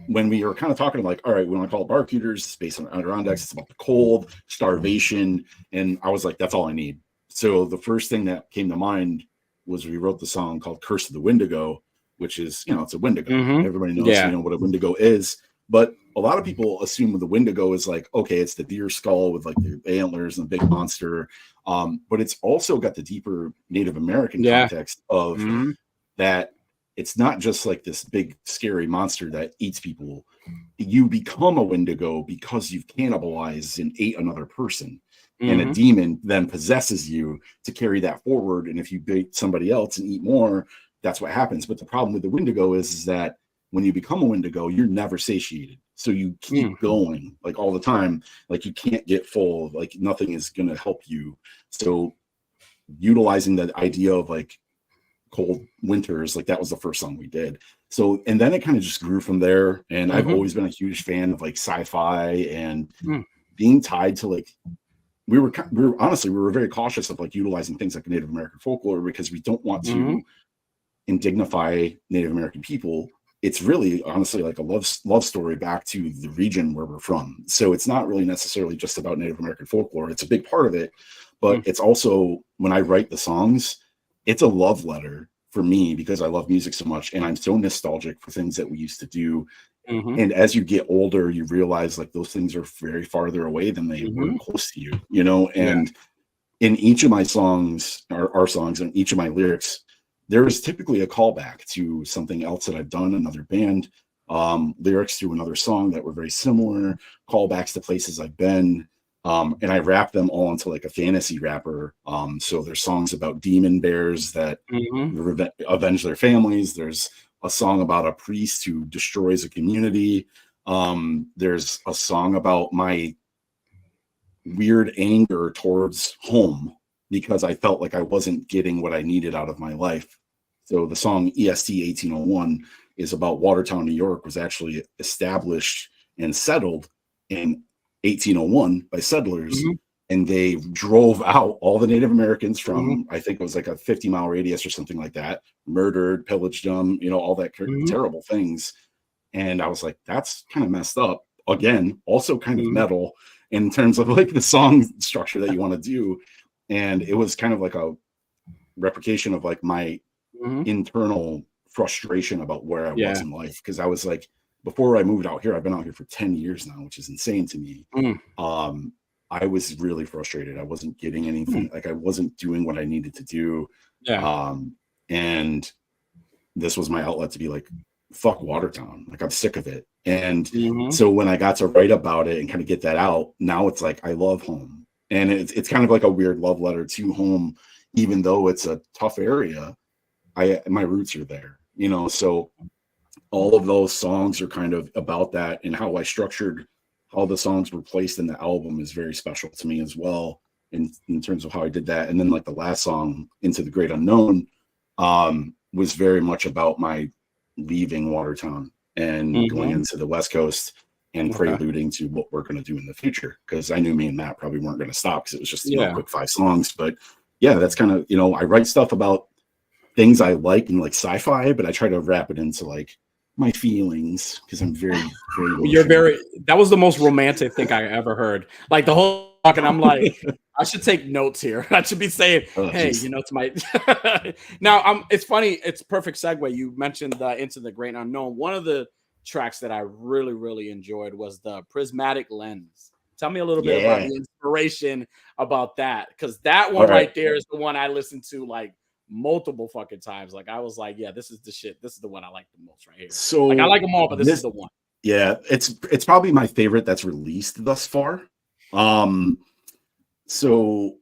when we were kind of talking like, all right, we want to call it Barkeaters, it's based on Adirondacks, it's about the cold, starvation. And I was like, that's all I need. So the first thing that came to mind was we wrote the song called Curse of the Wendigo, which is, it's a Wendigo. Everybody knows, what a Wendigo is. But a lot of people assume the Wendigo is like, okay, it's the deer skull with like the antlers and the big monster. But it's also got the deeper Native American context of that. It's not just like this big scary monster that eats people. You become a Wendigo because you've cannibalized and ate another person. And a demon then possesses you to carry that forward. And if you bait somebody else and eat more, that's what happens. But the problem with the Wendigo is that when you become a Wendigo, you're never satiated. So you keep going like all the time. Like you can't get full. Like nothing is going to help you. So utilizing that idea of like cold winters, like that was the first song we did. So, and then it kind of just grew from there. And I've always been a huge fan of like sci-fi and being tied to like, we were very cautious of like utilizing things like Native American folklore, because we don't want to indignify Native American people. It's really honestly like a love story back to the region where we're from. So it's not really necessarily just about Native American folklore. It's a big part of it, but it's also, when I write the songs, it's a love letter for me because I love music so much, and I'm so nostalgic for things that we used to do. And as you get older, you realize like those things are very farther away than they were close to you, you know? And in each of my songs, our songs, and each of my lyrics, there is typically a callback to something else that I've done, another band, lyrics to another song that were very similar, callbacks to places I've been. And I wrap them all into like a fantasy wrapper. So there's songs about demon bears that avenge their families. There's a song about a priest who destroys a community. There's a song about my weird anger towards home because I felt like I wasn't getting what I needed out of my life. So the song EST 1801 is about Watertown, New York, was actually established and settled in 1801 by settlers. And they drove out all the Native Americans from, I think it was like a 50-mile radius or something like that, murdered, pillaged them, you know, all that terrible things. And I was like, that's kind of messed up. Again, also kind of metal in terms of like the song structure that you want to do. And it was kind of like a replication of like my internal frustration about where I was in life. Because I was like, before I moved out here, I've been out here for 10 years now, which is insane to me. I was really frustrated. I wasn't getting anything. Like I wasn't doing what I needed to do. And this was my outlet to be like, fuck Watertown. Like I'm sick of it. And so when I got to write about it and kind of get that out, now it's like, I love home. And it's kind of like a weird love letter to home, even though it's a tough area. My roots are there, you know? So all of those songs are kind of about that, and how I structured how the songs were placed in the album is very special to me as well in terms of how I did that. And then like the last song, Into the Great Unknown, was very much about my leaving Watertown and going into the West Coast and preluding to what we're going to do in the future. Because I knew me and Matt probably weren't going to stop because it was just a quick 5 songs. But yeah, that's kind of, you know, I write stuff about things I like and like sci-fi, but I try to wrap it into like my feelings because I'm very that was the most romantic thing I ever heard. Like the whole talk, and I'm like, I should take notes here. I should be saying, hey, you know, it's my now it's funny, it's perfect segue. You mentioned Into the Great Unknown. One of the tracks that I really, really enjoyed was the Prismatic Lens. Tell me a little bit about the inspiration about that, because that one right there is the one I listened to like multiple fucking times. Like I was like, yeah, this is the shit. This is the one I like the most right here. So like I like them all, but this is the one. Yeah, it's probably my favorite that's released thus far. So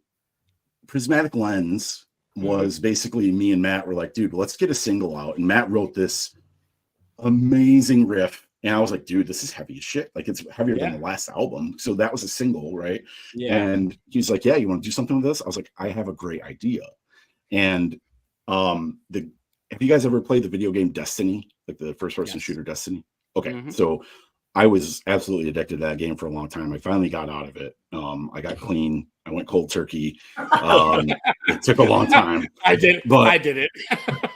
Prismatic Lens was basically me and Matt were like, dude, let's get a single out. And Matt wrote this amazing riff. And I was like, dude, this is heavy as shit. Like it's heavier than the last album. So that was a single, right? Yeah. And he's like, yeah, you want to do something with this? I was like, I have a great idea. And have you guys ever played the video game Destiny, like the first person shooter Destiny? Okay, so I was absolutely addicted to that game for a long time. I finally got out of it. I got clean. I went cold turkey. It took a long time. I did it. But I did it.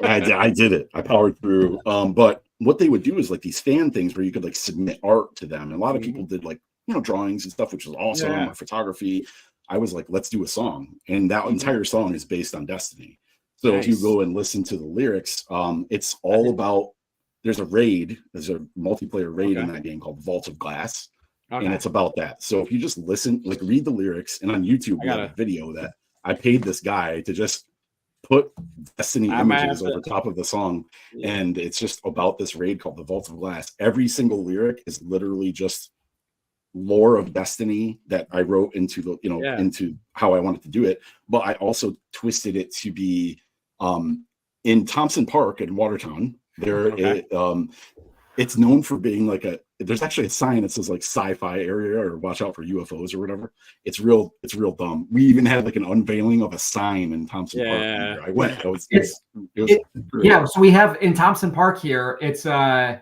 I did it. I powered through. But what they would do is like these fan things where you could like submit art to them. And a lot of people did like, you know, drawings and stuff, which was awesome, or photography. I was like, let's do a song. And that entire song is based on Destiny. So if you go and listen to the lyrics, it's all about, there's a multiplayer raid in that game called Vault of Glass. And it's about that. So if you just listen, like read the lyrics, and on YouTube, we have a video that I paid this guy to just put Destiny images over top of the song. And it's just about this raid called the Vault of Glass. Every single lyric is literally just lore of Destiny that I wrote into the, you know, into how I wanted to do it. But I also twisted it to be in Thompson Park in Watertown. It's known for being like there's actually a sign that says like sci-fi area or watch out for UFOs or whatever. It's real dumb. We even had like an unveiling of a sign in Thompson Park. I went. It was great. So we have in Thompson Park here, it's the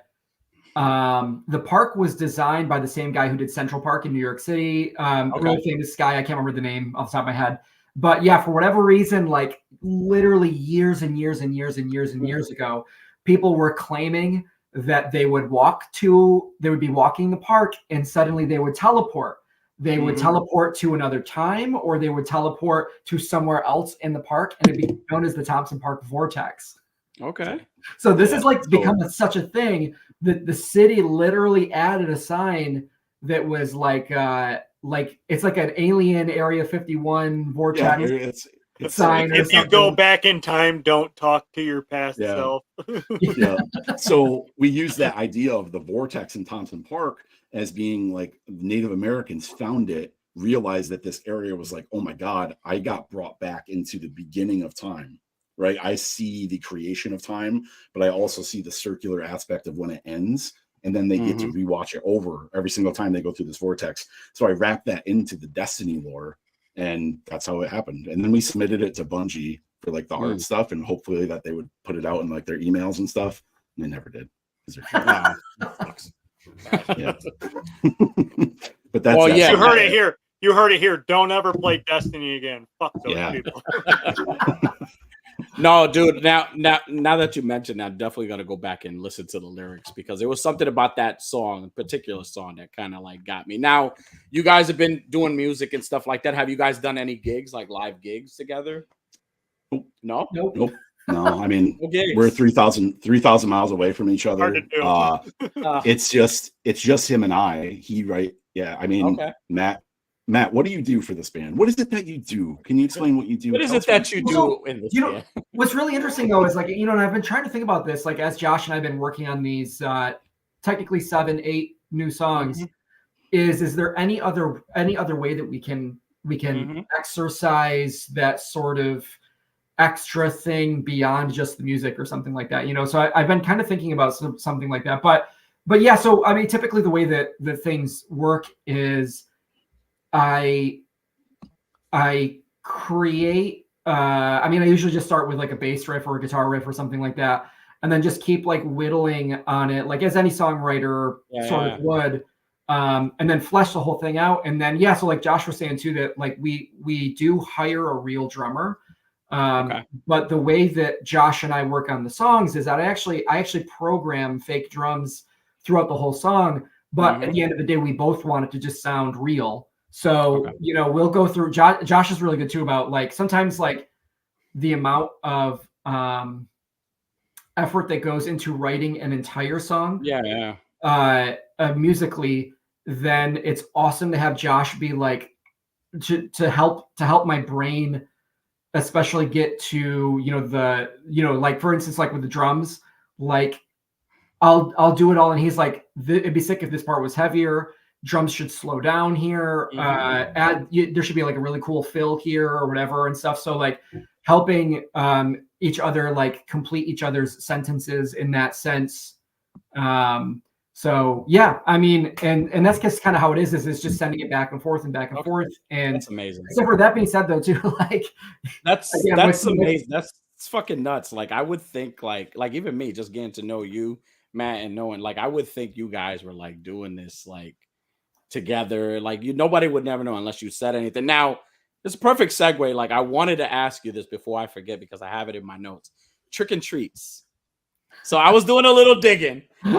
park was designed by the same guy who did Central Park in New York City. Really famous guy. I can't remember the name off the top of my head. But yeah, for whatever reason, like literally years and years and years and years and years ago, people were claiming that they would be walking the park and suddenly they would teleport. They would teleport to another time, or they would teleport to somewhere else in the park, and it'd be known as the Thompson Park Vortex. Okay. So this is like become such a thing the city literally added a sign that was like it's like an alien Area 51 vortex. It's sign. Like, if you go back in time, don't talk to your past self. Yeah. So we use that idea of the vortex in Thompson Park as being like Native Americans found it, realized that this area was like, oh my God, I got brought back into the beginning of time. Right. I see the creation of time, but I also see the circular aspect of when it ends. And then they get to rewatch it over every single time they go through this vortex. So I wrap that into the Destiny lore, and that's how it happened. And then we submitted it to Bungie for like the art stuff, and hopefully that they would put it out in like their emails and stuff. And they never did. Yeah. But that's you heard it here. You heard it here. Don't ever play Destiny again. Fuck those people. No, dude. Now that you mentioned that, I'm definitely gonna go back and listen to the lyrics, because there was something about that song, particular song, that kind of like got me. Now, you guys have been doing music and stuff like that. Have you guys done any gigs, like live gigs together? No. Nope. No, I mean, we're 3,000 miles away from each other. It's just him and I. Yeah. I mean, Matt, what do you do for this band? What is it that you do? Can you explain what you do? What is it that you do in this band? What's really interesting though is like, and I've been trying to think about this, like as Josh and I've been working on these technically 7-8 new songs, is there any other way that we can exercise that sort of extra thing beyond just the music or something like that, So I've been kind of thinking about something like that, but yeah. So I mean, typically the way that the things work is I create. I mean, I usually just start with like a bass riff or a guitar riff or something like that, and then just keep like whittling on it, like as any songwriter sort of would. And then flesh the whole thing out, and then so like Josh was saying too, that like we do hire a real drummer. But the way that Josh and I work on the songs is that I actually program fake drums throughout the whole song. But at the end of the day, we both want it to just sound real. So, we'll go through. Josh is really good too about like sometimes like the amount of effort that goes into writing an entire song. Musically, then it's awesome to have Josh be like to help my brain, especially get to like for instance, like with the drums, like I'll do it all, and he's like, it'd be sick if this part was heavier. Drums should slow down here. There should be like a really cool fill here or whatever and stuff. So like helping each other like complete each other's sentences in that sense. So yeah, I mean, and that's just kind of how it is it's just sending it back and forth and back and forth. And that's amazing. Except for that being said though, too, like that's amazing. That's fucking nuts. Like I would think like even me just getting to know you, Matt, and knowing like I would think you guys were like doing this like together, like nobody would never know unless you said anything. Now it's a perfect segue. Like I wanted to ask you this before I forget, because I have it in my notes. Trick and treats. So I was doing a little digging. And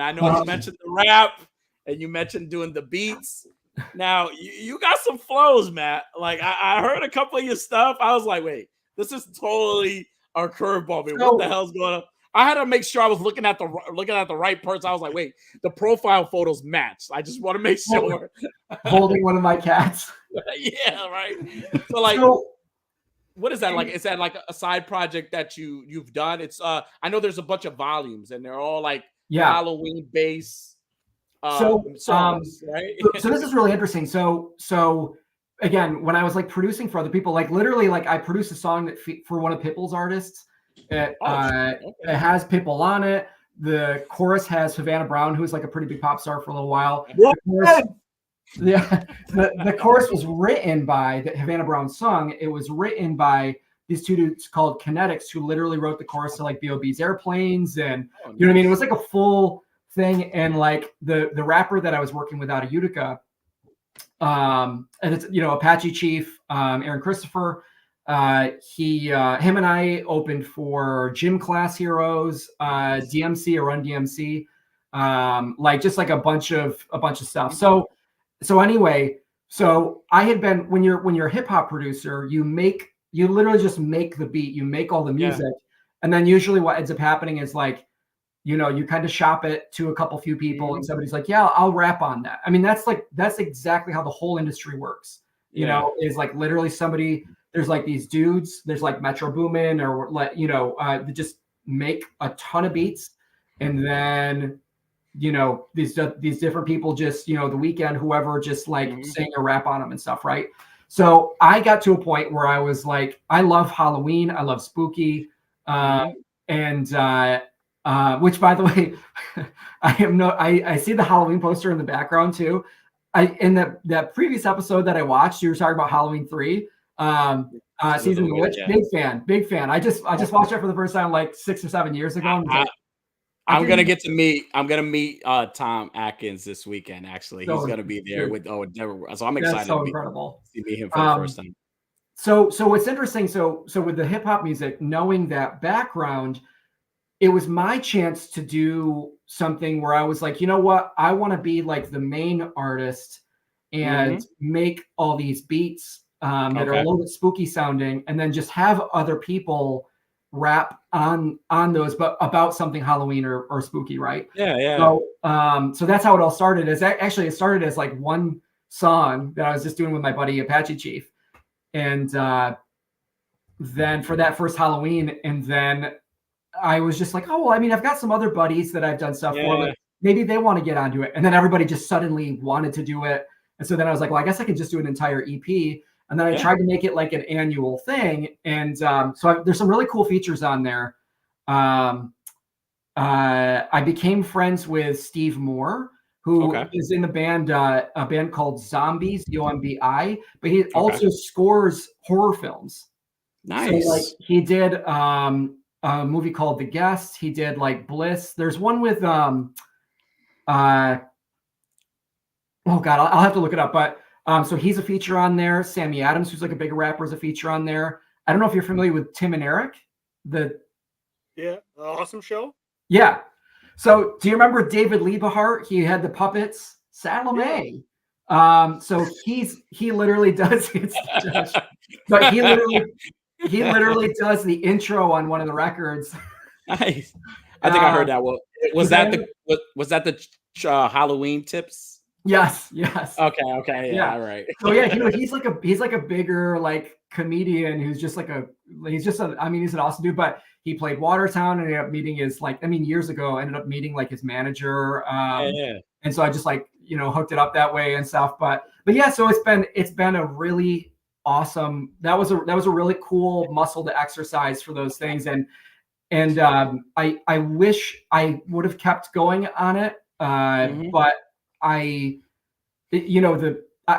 I know you mentioned the rap and you mentioned doing the beats. Now you got some flows, Matt. Like I heard a couple of your stuff. I was like, wait, this is totally a curveball. What the hell's going on? I had to make sure I was looking at the right person. I was like, wait, the profile photos match. I just want to make sure. Holding one of my cats. Yeah, right. So like, what is that like? Is that like a side project that you've done? It's I know there's a bunch of volumes and they're all like Halloween based songs, right? So this is really interesting. So again, when I was like producing for other people, like literally like I produced a song that for one of Pitbull's artists. It has Pitbull on it. The chorus has Havana Brown, who's like a pretty big pop star for a little while. The chorus was written by the Havana Brown song. It was written by these two dudes called Kinetics, who literally wrote the chorus to like B.O.B.'s Airplanes, and you know what I mean. It was like a full thing. And like the rapper that I was working with out of Utica, and it's Apache Chief, Aaron Christopher. Him and I opened for Gym Class Heroes, DMC or Run DMC, like just like a bunch of stuff. So anyway, so I had been when you're a hip hop producer, you literally just make the beat, you make all the music, and then usually what ends up happening is like you kind of shop it to a few people and somebody's like, yeah, I'll rap on that. I mean, that's exactly how the whole industry works. Is like literally there's like these dudes, there's like Metro Boomin or they just make a ton of beats, and then these different people just The Weeknd, whoever, just like sing or rap on them and stuff, right? So I got to a point where I was like, I love Halloween, I love spooky, and which, by the way, I see the Halloween poster in the background too. In that previous episode that I watched, you were talking about Halloween 3, Season of the Witch. Big fan. I just watched it for the first time like 6 or 7 years ago. I'm gonna meet Tom Atkins this weekend. Actually, he's gonna be there with so I'm excited. That's so incredible. To meet him for the first time. So what's interesting? So with the hip hop music, knowing that background, it was my chance to do something where I was like, you know what? I want to be like the main artist and make all these beats that are a little bit spooky sounding, and then just have other people rap on those, but about something Halloween or spooky, right? So that's how it all started. It started as like one song that I was just doing with my buddy Apache Chief, and then for that first Halloween, and then I was just like, oh well, I mean, I've got some other buddies that I've done stuff for, but maybe they want to get onto it. And then everybody just suddenly wanted to do it, and so then I was like, well, I guess I can just do an entire EP. And then I tried to make it like an annual thing. And there's some really cool features on there. I became friends with Steve Moore, who is in the band, a band called Zombies, Zombi, but he also scores horror films. Nice. So like he did a movie called The Guest. He did like Bliss. There's one with oh God, I'll have to look it up, but so he's a feature on there. Sammy Adams, who's like a bigger rapper, is a feature on there. I don't know if you're familiar with Tim and Eric. The awesome show. Yeah. So do you remember David Liebehart? He had the puppets. Salome. So he literally does but he literally does the intro on one of the records. Nice. I think I heard that. Well, was that the Halloween tips? Yes. Okay. Yeah. All right. So yeah, he's like a bigger like comedian who's just like he's an awesome dude. But he played Watertown and ended up meeting years ago, ended up meeting like his manager. And so I just like, hooked it up that way and stuff. But yeah, so it's been a really awesome. That was a really cool muscle to exercise for those things. And I wish I would have kept going on it. But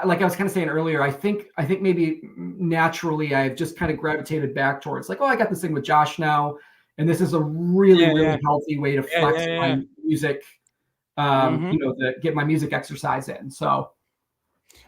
like I was kind of saying earlier, I think maybe naturally I've just kind of gravitated back towards like, oh, I got this thing with Josh now, and this is a really healthy way to flex my music, get my music exercise in. So,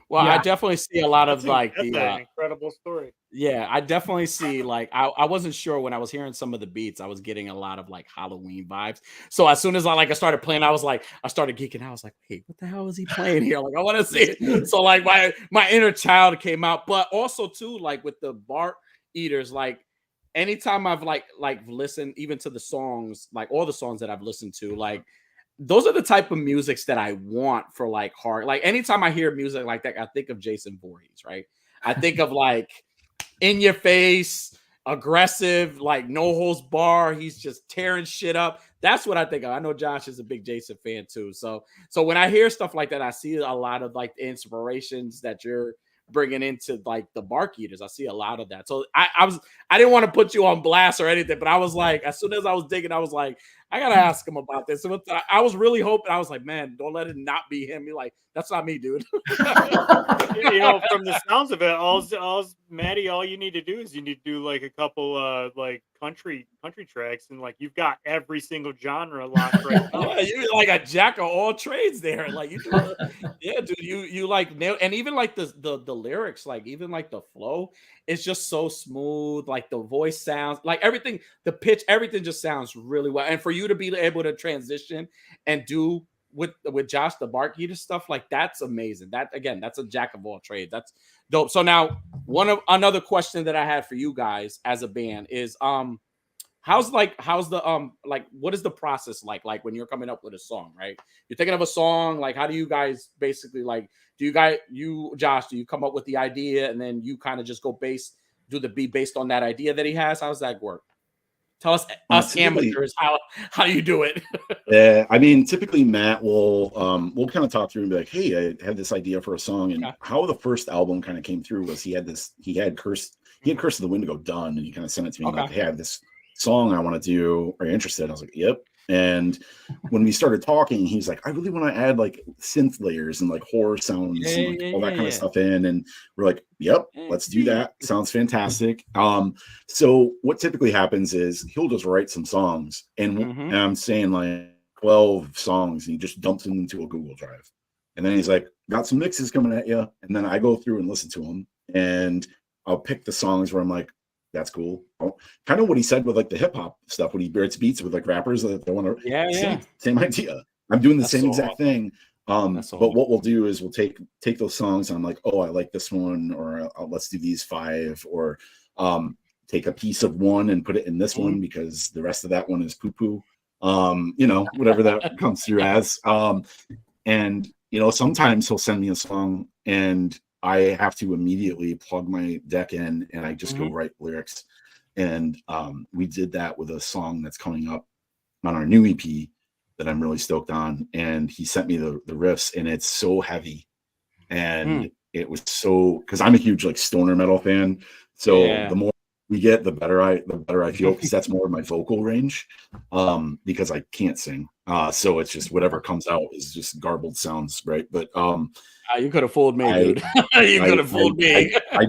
well, I definitely see a lot of like an incredible story. Yeah, I definitely see like I wasn't sure when I was hearing some of the beats, I was getting a lot of like Halloween vibes. So as soon as I started playing, I started geeking out. I was like, hey, what the hell is he playing here? Like, I want to see it. So like my inner child came out, but also too, like with the Barkeaters, like anytime I've like listened even to the songs, like all the songs that I've listened to, like those are the type of musics that I want for like hard. Like anytime I hear music like that, I think of Jason Voorhees, right? I think of like in your face, aggressive, like no holds bar. He's just tearing shit up. That's what I think of. I know Josh is a big Jason fan too. So when I hear stuff like that, I see a lot of like the inspirations that you're bringing into like the Barkeaters. I see a lot of that. So I didn't want to put you on blast or anything, but I was like, as soon as I was digging, I was like, I gotta ask him about this. So I was really hoping. I was like, man, don't let it not be him. You're like, that's not me, dude. From the sounds of it, Maddie, all you need to do is you need to do like a couple like country tracks, and like you've got every single genre locked right now. Yeah, you're like a jack of all trades there. Like yeah, dude, you like nail, and even like the lyrics, like even like the flow, it's just so smooth. Like the voice sounds, like everything, the pitch, everything just sounds really well. And for you to be able to transition and do with Josh the Barkeater stuff, like that's amazing. That's a jack of all trades. That's dope. So now another question that I had for you guys as a band is how's the like what is the process like when you're coming up with a song, right? You're thinking of a song, like how do you guys basically like Josh, do you come up with the idea and then you kind of just do the beat based on that idea that he has? How does that work? Tell us amateurs how you do it. Yeah, I mean, typically Matt will we'll kind of talk through and be like, hey, I had this idea for a song, and how the first album kind of came through was he had Curse of the Windigo done, and he kind of sent it to me like, hey, I have this song I want to do. Are you interested? I was like, yep. And when we started talking, he's like, I really want to add like synth layers and like horror sounds and like all that kind of stuff in. And we're like, yep, let's do that. Sounds fantastic. So what typically happens is he'll just write some songs, and I'm saying like 12 songs, and he just dumps them into a Google Drive. And then he's like, got some mixes coming at you. And then I go through and listen to them, and I'll pick the songs where I'm like, that's cool. Kind of what he said with like the hip hop stuff when he writes beats with like rappers that they want to same idea. I'm doing the same exact thing. But what we'll do is we'll take those songs and I'm like, oh, I like this one, or let's do these 5, or take a piece of one and put it in this one because the rest of that one is poo poo. Whatever that comes through as. And sometimes he'll send me a song and I have to immediately plug my deck in and I just go write lyrics. And we did that with a song that's coming up on our new EP that I'm really stoked on. And he sent me the riffs, and it's so heavy. And it was because I'm a huge like stoner metal fan. So the more we get, the better I feel, because that's more of my vocal range, because I can't sing. So it's just whatever comes out is just garbled sounds, right? But you could have fooled me, dude. You could have fooled me. I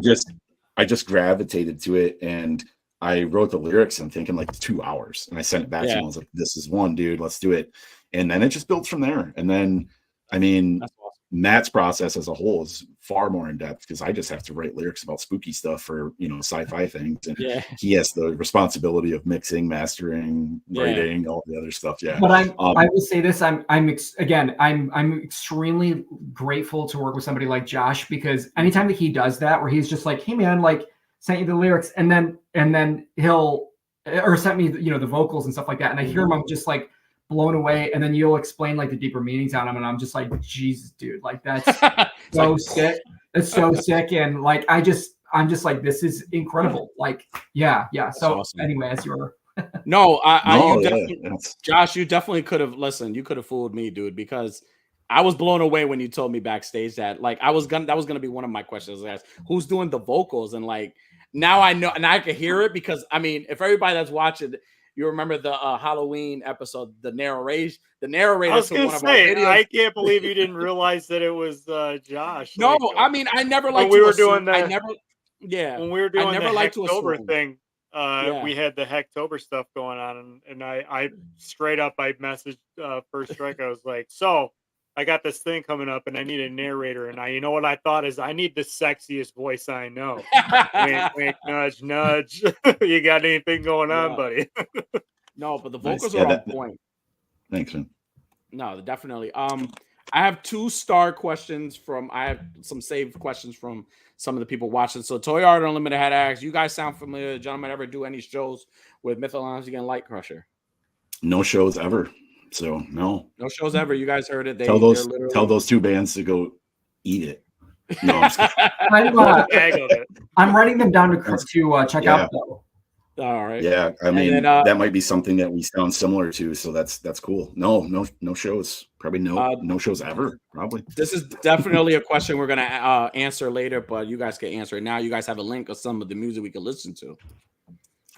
just gravitated to it, and I wrote the lyrics in thinking like 2 hours, and I sent it back to him. I was like, "This is one, dude. Let's do it." And then it just builds from there. And then, I mean, that's awesome. Matt's process as a whole is far more in depth because I just have to write lyrics about spooky stuff for sci-fi things, and he has the responsibility of mixing, mastering, writing, all the other stuff. Yeah, but I will say this: I'm extremely grateful to work with somebody like Josh, because anytime that he does that, where he's just like, "Hey man, like sent you the lyrics," and then he'll sent me the vocals and stuff like that, and I hear him, I'm just like blown away, and then you'll explain like the deeper meanings on them, and I'm just like, Jesus, dude, like that's so sick. It's so sick, and like I'm just like, this is incredible. Like, yeah. So awesome. Anyway, as you were Josh, you definitely could have listened. You could have fooled me, dude, because I was blown away when you told me backstage that like that was gonna be one of my questions. Who's doing the vocals? And like now I know, and I can hear it, because I mean, if everybody that's watching, you remember the Halloween episode, the narrator. I was going to say, I can't believe you didn't realize that it was Josh. No, I mean, I never liked. When we were doing the Hacktober thing, we had the Hacktober stuff going on, and I straight up I messaged First Strike. I was like, so I got this thing coming up, and I need a narrator. And you know what I thought is, I need the sexiest voice I know. Wink, wink, nudge, nudge. You got anything going on, buddy? No, but the vocals are on point. Thanks, man. No, definitely. I have 2-star questions I have some saved questions from some of the people watching. So Toy Art Unlimited had asked, you guys sound familiar? Gentlemen, ever do any shows with MetalAF and Light Crusher? No shows ever. So no shows ever. You guys heard it. Tell those 2 bands to go eat it. No, I'm writing them down to check out though. All right. Yeah, I mean, that might be something that we sound similar to. So that's cool. No shows. Probably no shows ever. Probably. This is definitely a question we're gonna answer later, but you guys can answer it now. You guys have a link of some of the music we can listen to.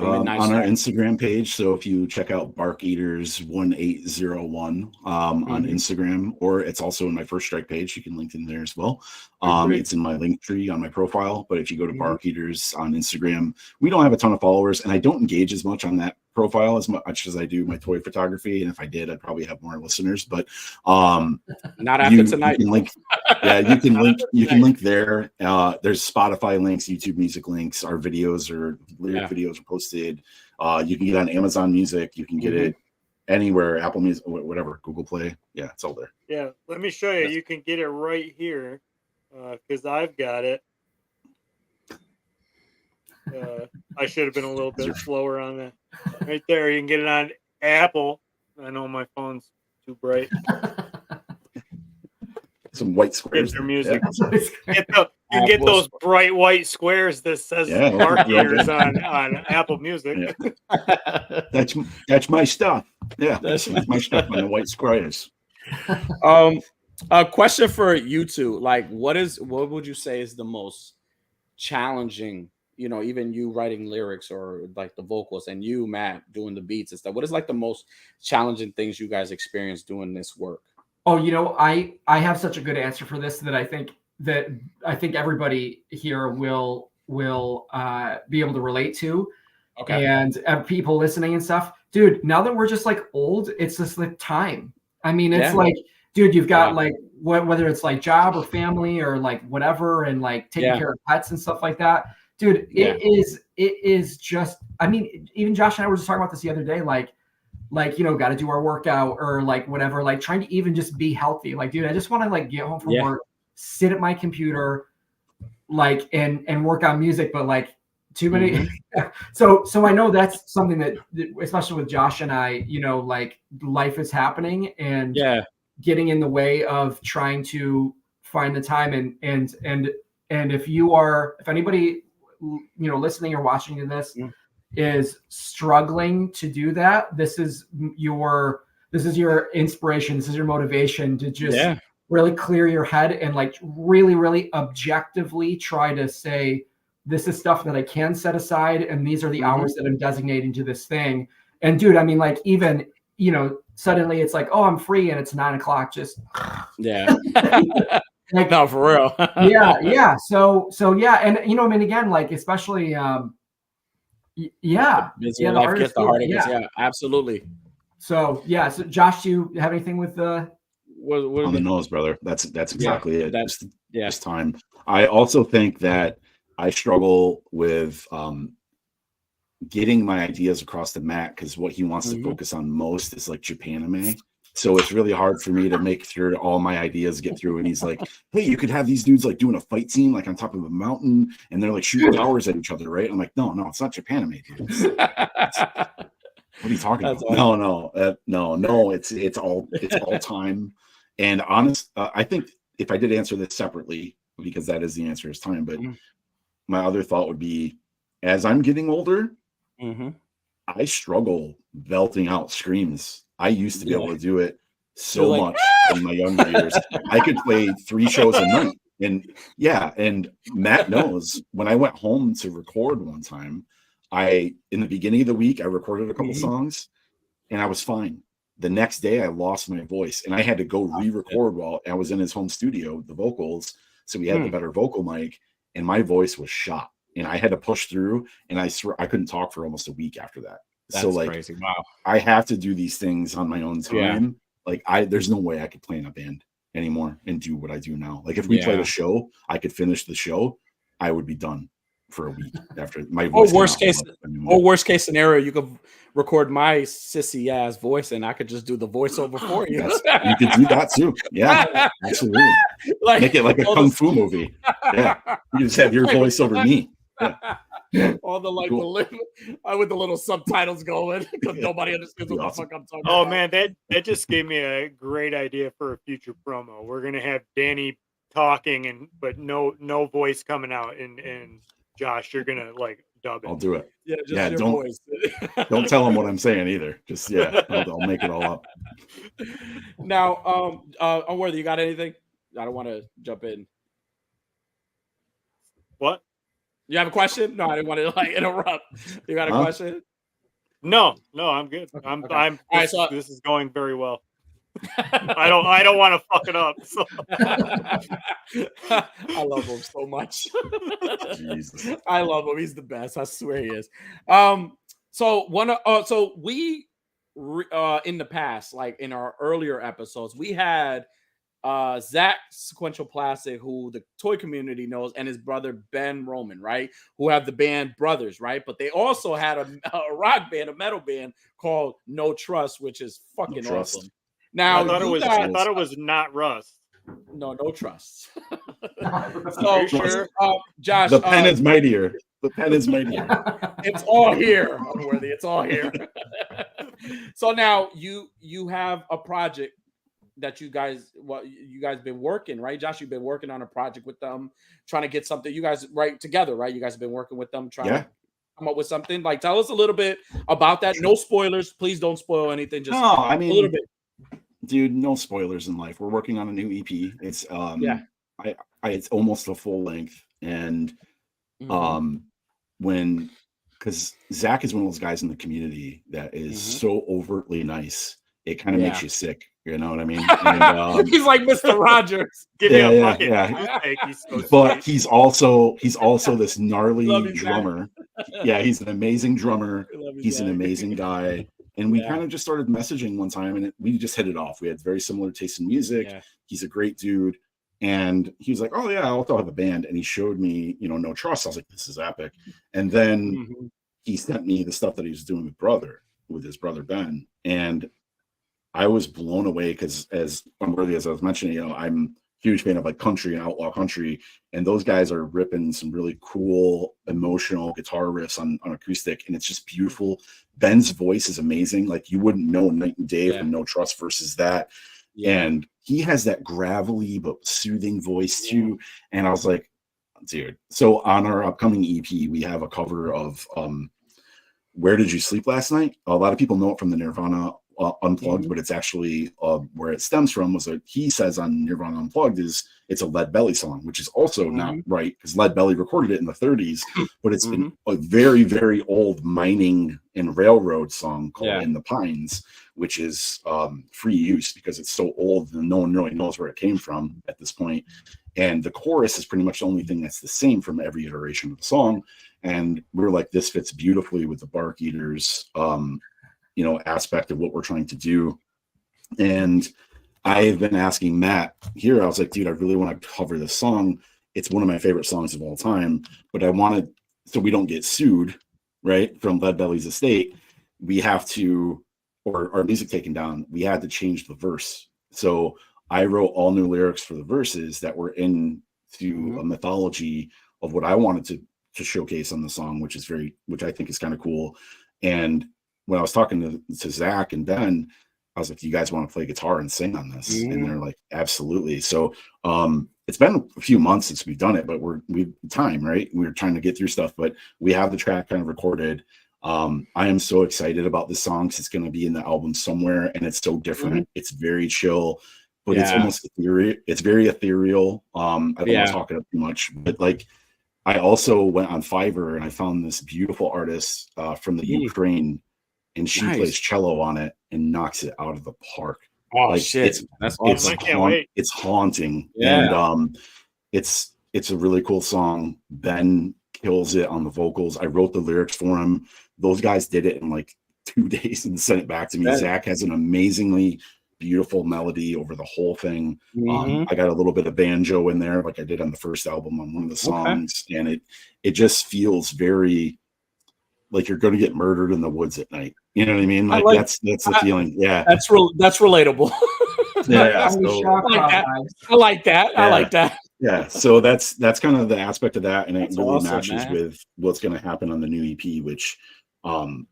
On our Instagram page. So if you check out Barkeaters 1801 on Instagram, or it's also in my First Strike page, you can link in there as well. It's in my link tree on my profile. But if you go to Barkeaters on Instagram, we don't have a ton of followers, and I don't engage as much on that profile as much as I do my toy photography. And if I did, I'd probably have more listeners. But not after tonight. You can link, you can link. You can link there. There's Spotify links, YouTube Music links. Our videos or lyric videos are posted. You can get on Amazon Music. You can get it anywhere, Apple Music, whatever, Google Play. Yeah, it's all there. Yeah, let me show you. You can get it right here, because I've got it. I should have been a little bit slower on that. Right there. You can get it on Apple. I know my phone's too bright. Some white squares. Get their music. Yeah. You get those bright white squares that says Barkeaters on Apple Music. Yeah. That's my stuff. Yeah, that's my stuff on the white squares. A question for you two: like, what would you say is the most challenging? You know, even you writing lyrics or like the vocals, and you, Matt, doing the beats and stuff. What is like the most challenging things you guys experience doing this work? Oh, you know, I have such a good answer for this that I think everybody here will be able to relate to. Okay. And people listening and stuff, dude. Now that we're just like old, it's just like time. I mean, it's like, dude, you've got like whether it's like job or family or like whatever, and like taking care of pets and stuff like that. Dude, it is just, I mean, even Josh and I were just talking about this the other day, like, you know, got to do our workout or like whatever, like trying to even just be healthy. Like, dude, I just want to like get home from work, sit at my computer, like, and work on music, but like too many. So I know that's something that, especially with Josh and I, you know, like life is happening and getting in the way of trying to find the time. And if anybody, you know, listening or watching to this is struggling to do that, this is your inspiration. This is your motivation to just really clear your head and like really, really objectively try to say, this is stuff that I can set aside. And these are the hours that I'm designating to this thing. And dude, I mean, like even, you know, suddenly it's like, oh, I'm free and it's 9 o'clock. Just like, no, for real. So and you know, I mean, again, like especially busy life gets the hard it gets. Yeah, absolutely. So so Josh, do you have anything with on the nose, brother? That's exactly it. That's time. I also think that I struggle with getting my ideas across the mat, because what he wants to focus on most is like Japanime. So it's really hard for me to make sure all my ideas get through. And he's like, hey, you could have these dudes like doing a fight scene like on top of a mountain and they're like shooting towers at each other, right? I'm like, no, it's not Japanime, dudes. What are you talking about? Awesome. No, it's all time. And I think if I did answer this separately, because that is the answer, is time, but my other thought would be, as I'm getting older, I struggle belting out screams. I used to be able to do it so much in my younger years. I could play 3 shows a night. And Matt knows, when I went home to record one time, in the beginning of the week, I recorded a couple songs and I was fine. The next day I lost my voice and I had to go re-record while I was in his home studio, the vocals. So we had the better vocal mic and my voice was shot and I had to push through, and I swear I couldn't talk for almost a week after that. That's like crazy. Wow. I have to do these things on my own time. Like there's no way I could play in a band anymore and do what I do now. Like if we played a show, I could finish the show, I would be done for a week after my voice. Or worst case scenario, you could record my sissy ass voice and I could just do the voiceover for you. You could do that too. Yeah, absolutely. Like, make it like a kung fu movie. Yeah, you just have your voice over me. Yeah. All the like with the little subtitles going because nobody understands what the fuck I'm talking about. Oh man, that just gave me a great idea for a future promo. We're gonna have Danny talking but no voice coming out, and Josh, you're gonna like dub it. I'll do it. Yeah, just your voice. Don't tell him what I'm saying either. Just I'll make it all up. Now, Unworthy, you got anything? I don't want to jump in. What? You have a question? No, I didn't want to like interrupt. You got a question? No, I'm good. Okay. I'm All right, so this is going very well. I don't want to fuck it up. So. I love him so much. Jesus. I love him. He's the best. I swear he is. So we in the past, like in our earlier episodes, we had Zach Sequential Plastic, who the toy community knows, and his brother Ben Roman, right? Who have the band Brothers, right? But they also had a rock band, a metal band called No Trust, which is fucking awesome. Now I thought it was not Rust. No Trust. So sure, Josh, the pen is mightier. The pen is mighty. It's all here, Unworthy. It's all here. So now you have a project that you guys been working, right? Josh, you've been working on a project with them, trying to get something. You guys right together, right? You guys have been working with them, trying to come up with something. Like, tell us a little bit about that. No spoilers, please don't spoil anything. Just I mean, a little bit. Dude, no spoilers in life. We're working on a new EP. It's it's almost a full length, and because Zach is one of those guys in the community that is so overtly nice, it kind of makes you sick. You know what I mean? And, he's like Mr. Rogers. Give me a bucket. He's so but he's also this gnarly drummer. Yeah, he's an amazing drummer. He's an amazing guy. And we kind of just started messaging one time, and we just hit it off. We had very similar taste in music. Yeah. He's a great dude. And he was like, oh, yeah, I'll have a band. And he showed me, No Trust. I was like, this is epic. And then he sent me the stuff that he was doing with his brother, Ben. And I was blown away because, as Unworthy, as I was mentioning, I'm a huge fan of like country and outlaw country. And those guys are ripping some really cool, emotional guitar riffs on acoustic. And it's just beautiful. Ben's voice is amazing. Like, you wouldn't know night and day from No Trust versus that. And he has that gravelly but soothing voice too. And I was like, dude. So on our upcoming EP, we have a cover of Where Did You Sleep Last Night? A lot of people know it from the Nirvana Unplugged, but it's actually where it stems from was he says on Nirvana Unplugged it's a Lead Belly song, which is also not right because Lead Belly recorded it in the 30s, but it's been a very, very old mining and railroad song called In the Pines, which is free use because it's so old and no one really knows where it came from at this point. And the chorus is pretty much the only thing that's the same from every iteration of the song. And we're like, this fits beautifully with the Barkeaters aspect of what we're trying to do. And I've been asking Matt here, I was like, dude, I really want to cover this song. It's one of my favorite songs of all time, but I wanted, so we don't get sued, right, from Lead Belly's estate, we have to, or our music taken down, we had to change the verse. So I wrote all new lyrics for the verses that were into a mythology of what I wanted to showcase on the song, which I think is kind of cool. And when I was talking to Zach and Ben, I was like, do you guys want to play guitar and sing on this? And they're like, absolutely. So it's been a few months since we've done it, but we've time, right? We're trying to get through stuff, but we have the track kind of recorded. I am so excited about this song because it's going to be in the album somewhere, and it's so different. It's very chill, but it's almost ethereal. It's very ethereal. I don't want to talk it up too much, but like, I also went on Fiverr and I found this beautiful artist from the Ukraine, and she plays cello on it and knocks it out of the park. Oh, like, shit. That's awesome. I can't wait. It's haunting. And it's a really cool song. Ben kills it on the vocals. I wrote the lyrics for him. Those guys did it in like 2 days and sent it back to me. Zach has an amazingly beautiful melody over the whole thing. I got a little bit of banjo in there like I did on the first album on one of the songs. And it just feels very like you're going to get murdered in the woods at night. You know what I mean? Like that's the feeling. Yeah. That's relatable. Yeah. I like that. Yeah. So that's kind of the aspect of that. And it really matches with what's going to happen on the new EP, which also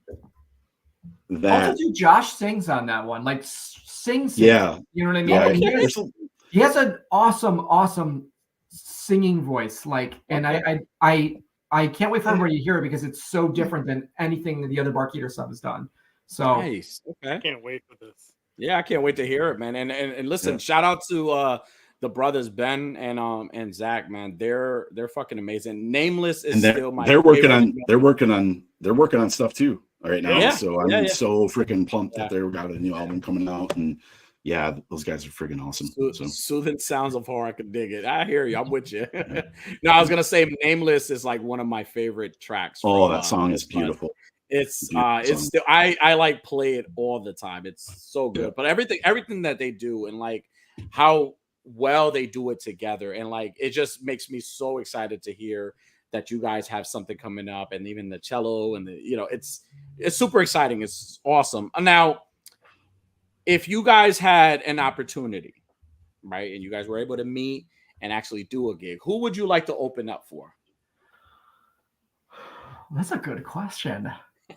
Josh sings on that one, like sings. Yeah. You know what I mean? Yeah, I mean he has an awesome singing voice. Like, and I can't wait for everybody to hear it because it's so different than anything that the other Barkeater stuff has done. So nice. Okay. I can't wait for this. Yeah, I can't wait to hear it, man. And listen, shout out to the brothers Ben and Zach, man. They're fucking amazing. Nameless is still my they're working on stuff too right now. So I'm so freaking pumped that they've got a new album coming out, and yeah, those guys are freaking awesome. Soothing sounds of horror. I could dig it. I hear you. I'm with you. No, I was gonna say Nameless is like one of my favorite tracks. That song is beautiful. It's still I like play it all the time. It's so good. But everything that they do and like how well they do it together, and like it just makes me so excited to hear that you guys have something coming up, and even the cello and it's super exciting. It's awesome. Now, if you guys had an opportunity, right, and you guys were able to meet and actually do a gig, who would you like to open up for? That's a good question.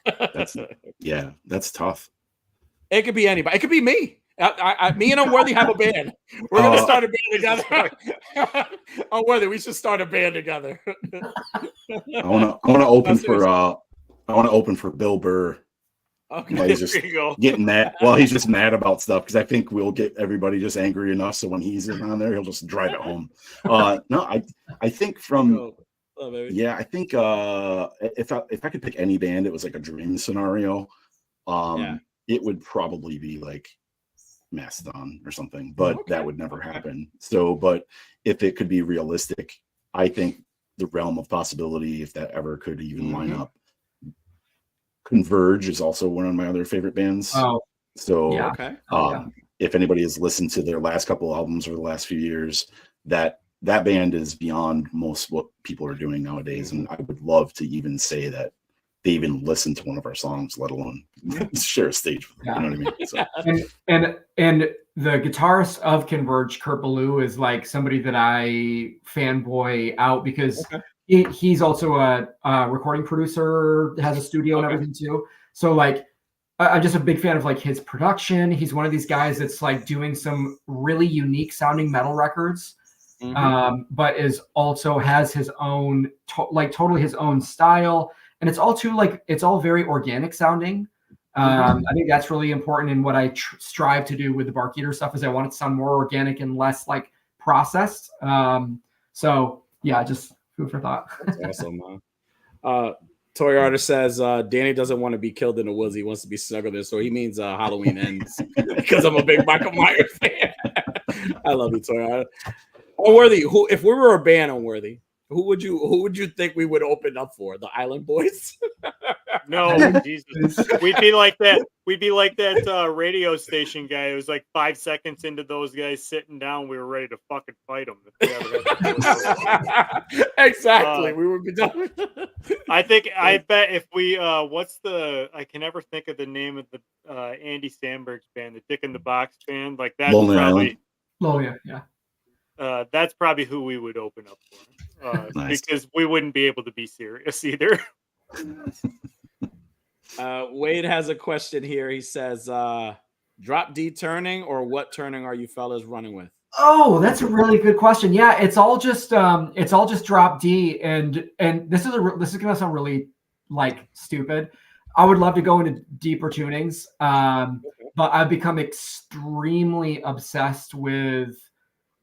That's tough. It could be anybody. It could be me. Me and Unworthy have a band. We're gonna start a band together. Unworthy, we should start a band together. I want to open for Bill Burr. Okay, he's just getting mad. Well, he's just mad about stuff because I think we'll get everybody just angry enough. So when he's on there, he'll just drive it home. No, I think from I think if I could pick any band, it was like a dream scenario. It would probably be like Mastodon or something, but that would never happen. So, but if it could be realistic, I think the realm of possibility, if that ever could even line up. Converge is also one of my other favorite bands. If anybody has listened to their last couple albums over the last few years, that band is beyond most what people are doing nowadays. And I would love to even say that they even listen to one of our songs, let alone share a stage with them. You know what I mean? So. And the guitarist of Converge, Kurt Ballou, is like somebody that I fanboy out because he's also a recording producer, has a studio and everything too. So like, I'm just a big fan of like his production. He's one of these guys that's like doing some really unique sounding metal records, but is also has his own, totally his own style. And it's all very organic sounding. I think that's really important. And what I strive to do with the Barkeater stuff is I want it to sound more organic and less like processed. So yeah, just food for thought. That's awesome, man. Toy Artist says Danny doesn't want to be killed in the woods. He wants to be snuggled in. So he means Halloween ends because I'm a big Michael Myers fan. I love you, Toy Artist. Unworthy, if we were a band, Unworthy, who would you think we would open up for? The Island Boys? No, Jesus. We'd be like that radio station guy. It was like 5 seconds into those guys sitting down, we were ready to fucking fight them. Exactly. We would be done. I bet if we I can never think of the name of the Andy Samberg's band, the Dick in the Box band. Like that's Lonely probably Island. Yeah. That's probably who we would open up for. Nice. Because we wouldn't be able to be serious either. Wade has a question here. He says, drop D turning, or what turning are you fellas running with? Oh, that's a really good question. Yeah, it's all just drop D, and this is gonna sound really like stupid. I would love to go into deeper tunings, but I've become extremely obsessed with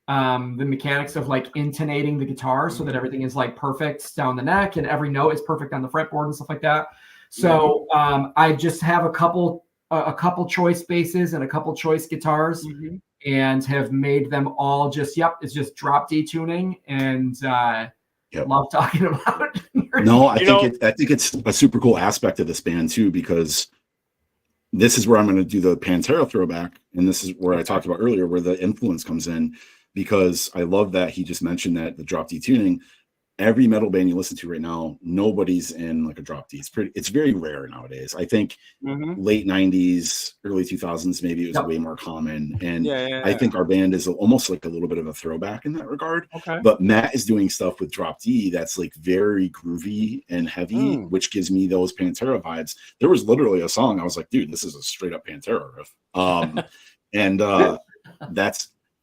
the mechanics of like intonating the guitar so that everything is like perfect down the neck and every note is perfect on the fretboard and stuff like that. So I just have a couple choice basses and a couple choice guitars and have made them all just it's just drop D tuning and love talking about it. No, I think it's a super cool aspect of this band too, because this is where I'm going to do the Pantera throwback, and this is where I talked about earlier where the influence comes in, because I love that he just mentioned that the drop D tuning. Every metal band you listen to right now, nobody's in like a drop D. It's very rare nowadays. I think late 90s, early 2000s, maybe it was way more common. And I think our band is almost like a little bit of a throwback in that regard. But Matt is doing stuff with drop D that's like very groovy and heavy, which gives me those Pantera vibes. There was literally a song I was like, dude, this is a straight up Pantera riff.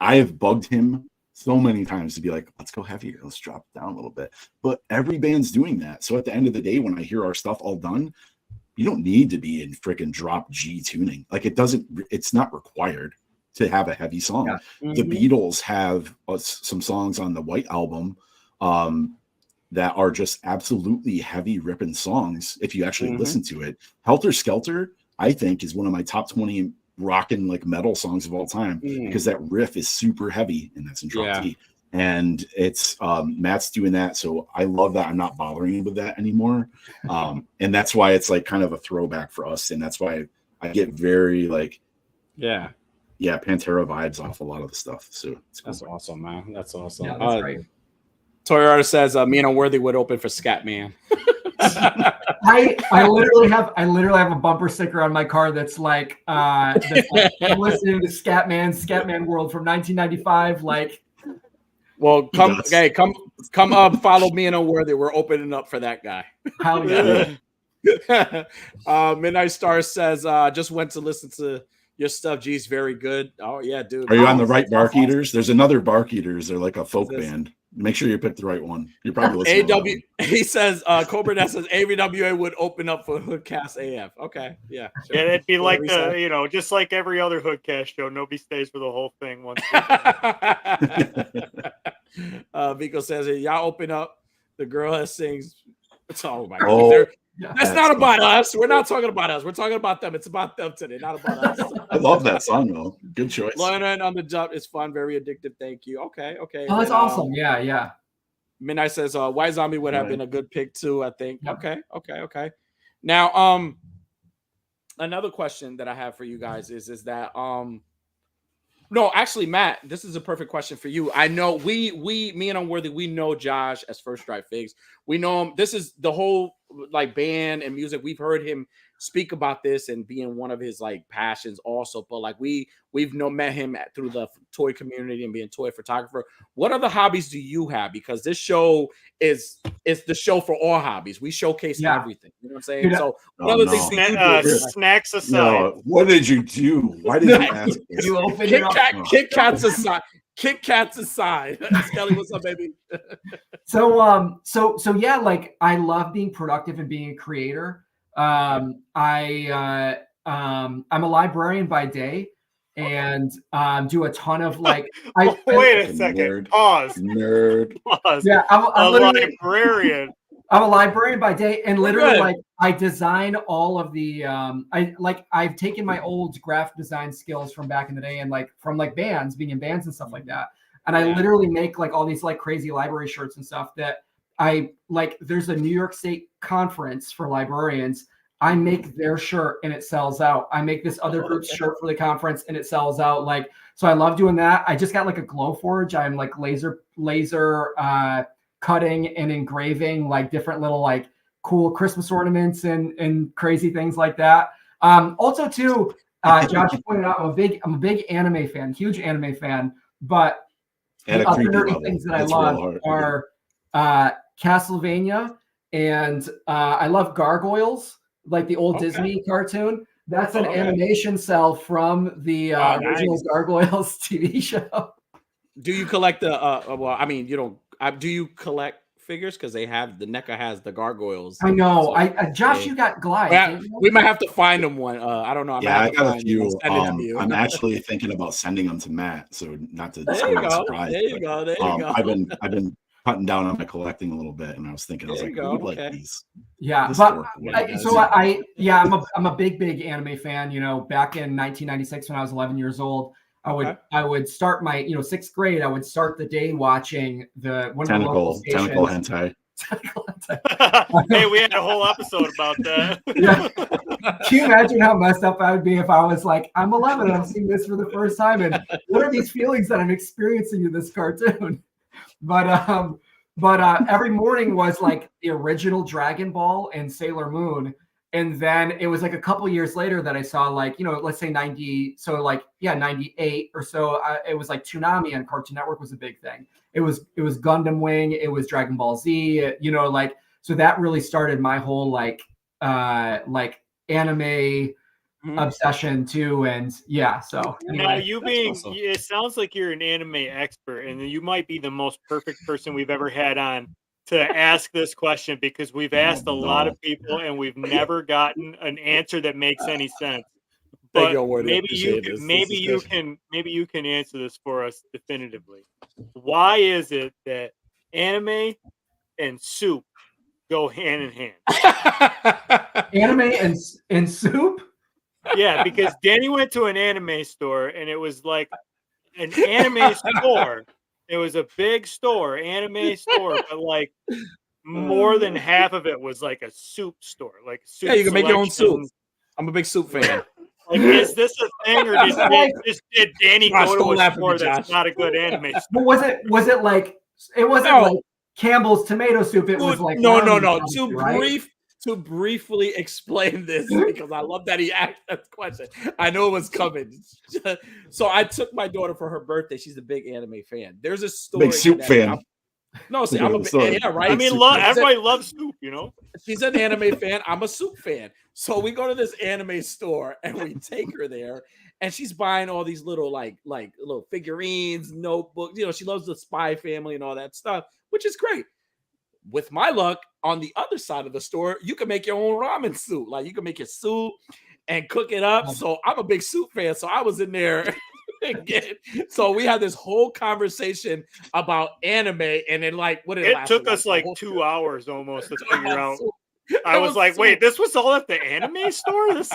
I have bugged him so many times to be like, let's go heavier, let's drop it down a little bit. But every band's doing that. So at the end of the day, when I hear our stuff all done, you don't need to be in freaking drop G tuning. Like it's not required to have a heavy song. The Beatles have some songs on the White Album that are just absolutely heavy ripping songs. If you actually listen to it, Helter Skelter, I think, is one of my top 20 rocking like metal songs of all time because that riff is super heavy and that's in drop D. And it's Matt's doing that, so I love that. I'm not bothering him with that anymore, and that's why it's like kind of a throwback for us, and that's why I get very like Pantera vibes off a lot of the stuff. So it's cool. That's awesome, man. That's awesome. Yeah, that's great. Toy Artist says me and Unworthy would open for Scatman. I literally have a bumper sticker on my car that's like I'm listening to Scatman World from 1995. Like Well, come up, follow me and Unworthy. We're opening up for that guy. Hell yeah. Midnight Star says, just went to listen to your stuff. Geez, very good. Oh yeah, dude. Are you on the right Barkeaters? There's another Barkeaters. They're like a folk band. Make sure you pick the right one. You're probably listening. He says, Cobra Ness says AWA would open up for Hoodcast AF. Okay, yeah. Sure. Yeah, it'd be like just like every other Hoodcast show. Nobody stays for the whole thing once. Vico says, y'all open up. The girl that sings. Oh my God. That's not about us. We're not talking about us. We're talking about them. It's about them today, not about us. I love that song though. Good choice. Learning on the job is fun, very addictive. Thank you. Okay. Oh, that's awesome. Yeah. Midnight says, White Zombie would have been a good pick too, I think. Yep. Okay. Now, another question that I have for you guys is that no, actually, Matt, this is a perfect question for you. I know me and Unworthy, we know Josh as First Strike Figs. We know him. This is the whole like band and music. We've heard him speak about this and being one of his like passions also. But like we've met him through the toy community and being a toy photographer. What other hobbies do you have? Because this show is the show for all hobbies. We showcase everything. You know what I'm saying? So what other things do? Snacks aside. No, what did you do? Why did you ask? You open Kit Kats aside. Kit Kats aside. Skelly, what's up, baby? So yeah, like I love being productive and being a creator. I'm a librarian by day and do a ton of like. Wait a second. Pause. Nerd. Pause. Yeah, I'm a librarian. I'm a librarian by day, and literally, like, I design all of the. I've taken my old graphic design skills from back in the day, and like from like bands, being in bands and stuff like that. And I literally make like all these like crazy library shirts and stuff that I like. There's a New York State conference for librarians. I make their shirt and it sells out. I make this other group's shirt for the conference and it sells out. Like, so I love doing that. I just got like a Glowforge. I'm like laser cutting and engraving like different little like cool Christmas ornaments and crazy things like that. Also too, Josh pointed out I'm a big anime fan, huge anime fan, but the other nerdy things that I love are Castlevania and I love Gargoyles, like the old Disney cartoon. That's an animation cell from the original Gargoyles TV show. Do you collect the well, I mean, you don't do you collect figures because they have the NECA has the gargoyles? I know. Josh, you got Glide. We might have to find them one. I don't know. I got a few. I'm actually thinking about sending them to Matt, so not to surprise. There you go. I've been cutting down on my collecting a little bit, and I was thinking, like these. Yeah, but I'm a big anime fan. You know, back in 1996 when I was 11 years old. I would start my, sixth grade. I would start the day watching tentacle hentai. Hey, we had a whole episode about that. Yeah. Can you imagine how messed up I would be if I was like, I'm 11 and I'm seeing this for the first time, and what are these feelings that I'm experiencing in this cartoon? But every morning was like the original Dragon Ball and Sailor Moon. And then it was like a couple years later that I saw like, let's say 98 or so. It was like Toonami on Cartoon Network was a big thing. It was Gundam Wing. It was Dragon Ball Z, so that really started my whole like anime obsession too. And yeah, so now it sounds like you're an anime expert and you might be the most perfect person we've ever had on to ask this question, because we've asked a lot of people and we've never gotten an answer that makes any sense. But maybe you can answer this for us definitively. Why is it that anime and soup go hand in hand? Anime and soup? Yeah, because Danny went to an anime store and it was like an anime store. It was a big store, anime store, but like more than half of it was like a soup store. Like soup you can make your own soup. I'm a big soup fan. Like, is this a thing, or did Danny go to a store that's not a good anime store? But was it like it wasn't like Campbell's tomato soup? It was like no. to briefly explain this because I love that he asked that question. I know it was coming. So I took my daughter for her birthday. She's a big anime fan. There's a story. Big soup fan. No, see, I'm a big, right. I mean, everybody loves soup, you know. She's an anime fan. I'm a soup fan. So we go to this anime store and we take her there, and she's buying all these little like little figurines, notebooks. You know, she loves the Spy Family and all that stuff, which is great. With my luck, on the other side of the store, you can make your own ramen soup. Like you can make your soup and cook it up. So I'm a big soup fan. So I was in there. So we had this whole conversation about anime, and then like what it took us like 2 hours almost to figure out. I was like, wait, this was all at the anime store? This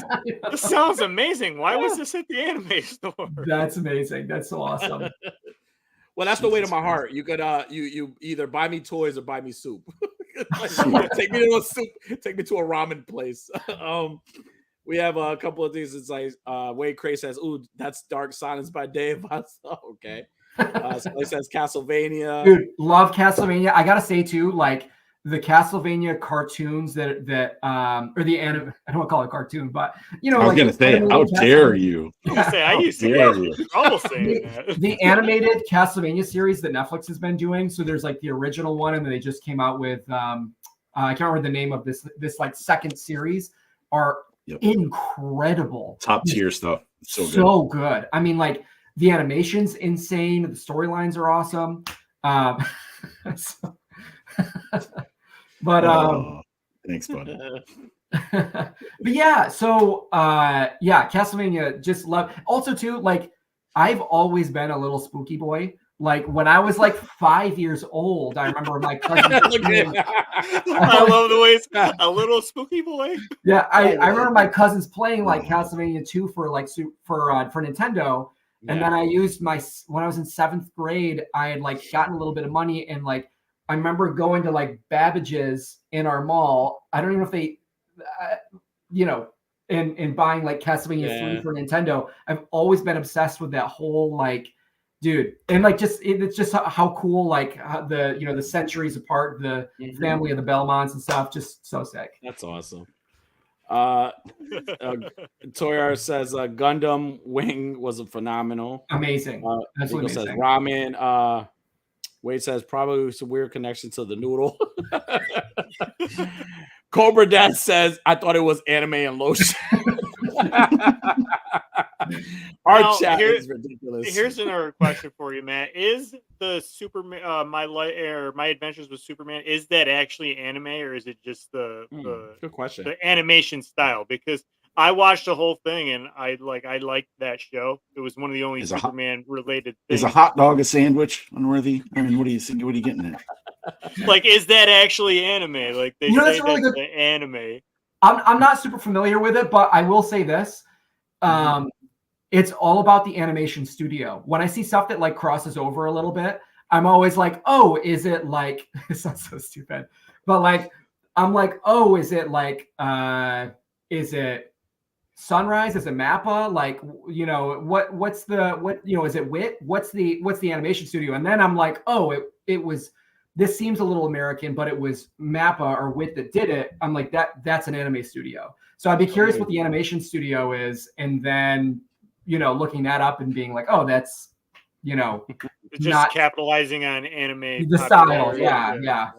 sounds amazing. Why was this at the anime store? That's amazing. That's so awesome. Well, that's the way to my heart. You could you either buy me toys or buy me soup. Take me to a soup, take me to a ramen place. We have a couple of things. It's like Wade Cray says, "Ooh, that's Dark Silence by Dave." Okay. Somebody says Castlevania. Dude, love Castlevania. I gotta say too, like the Castlevania cartoons that or the anime. I don't want to call it a cartoon, but you know, I was gonna say, how dare you? I used to get trouble saying that. The animated Castlevania series that Netflix has been doing. So there's like the original one, and then they just came out with I can't remember the name of this like second series. Are incredible, top tier stuff. So good. I mean, like the animation's insane. The storylines are awesome. Thanks, bud. But yeah, so Castlevania, just love. Also, too, like I've always been a little spooky boy. Like when I was like 5 years old, I remember my cousin. I love the way it's a little spooky boy. Yeah, I remember my cousins playing like Castlevania 2 for Nintendo, and then I used when I was in 7th grade, I had like gotten a little bit of money, and like I remember going to like Babbage's in our mall. I don't even know if they, and buying like Castlevania 3 for Nintendo. I've always been obsessed with that whole like. Dude, and like it's just how cool, like the centuries apart, the family of the Belmonts and stuff, just so sick. That's awesome. Toyar says Gundam Wing was a phenomenal, amazing. Absolutely amazing. Says ramen. Wade says probably some weird connection to the noodle. Cobra Dad says I thought it was anime and lotion. Our chat is ridiculous. Here's another question for you, Matt. Is the Superman My Adventures with Superman, is that actually anime, or is it just the good question, the animation style? Because I watched the whole thing and I liked that show. It was one of the only Superman related things. Is a hot dog a sandwich, Unworthy? I mean, what are you getting at? Like, is that actually anime? Like they say really that's the anime. I'm not super familiar with it, but I will say this. It's all about the animation studio. When I see stuff that like crosses over a little bit, I'm always like, oh, is it like, it sounds so stupid, but like, I'm like, oh, is it like, is it Sunrise? Is it Mappa? Like, what's is it WIT? What's the animation studio? And then I'm like, oh, it was, this seems a little American, but it was Mappa or WIT that did it. I'm like, that's an anime studio. So I'd be curious what the animation studio is. And then, looking that up and being like, oh, that's, it's just not capitalizing on anime. The style. Yeah.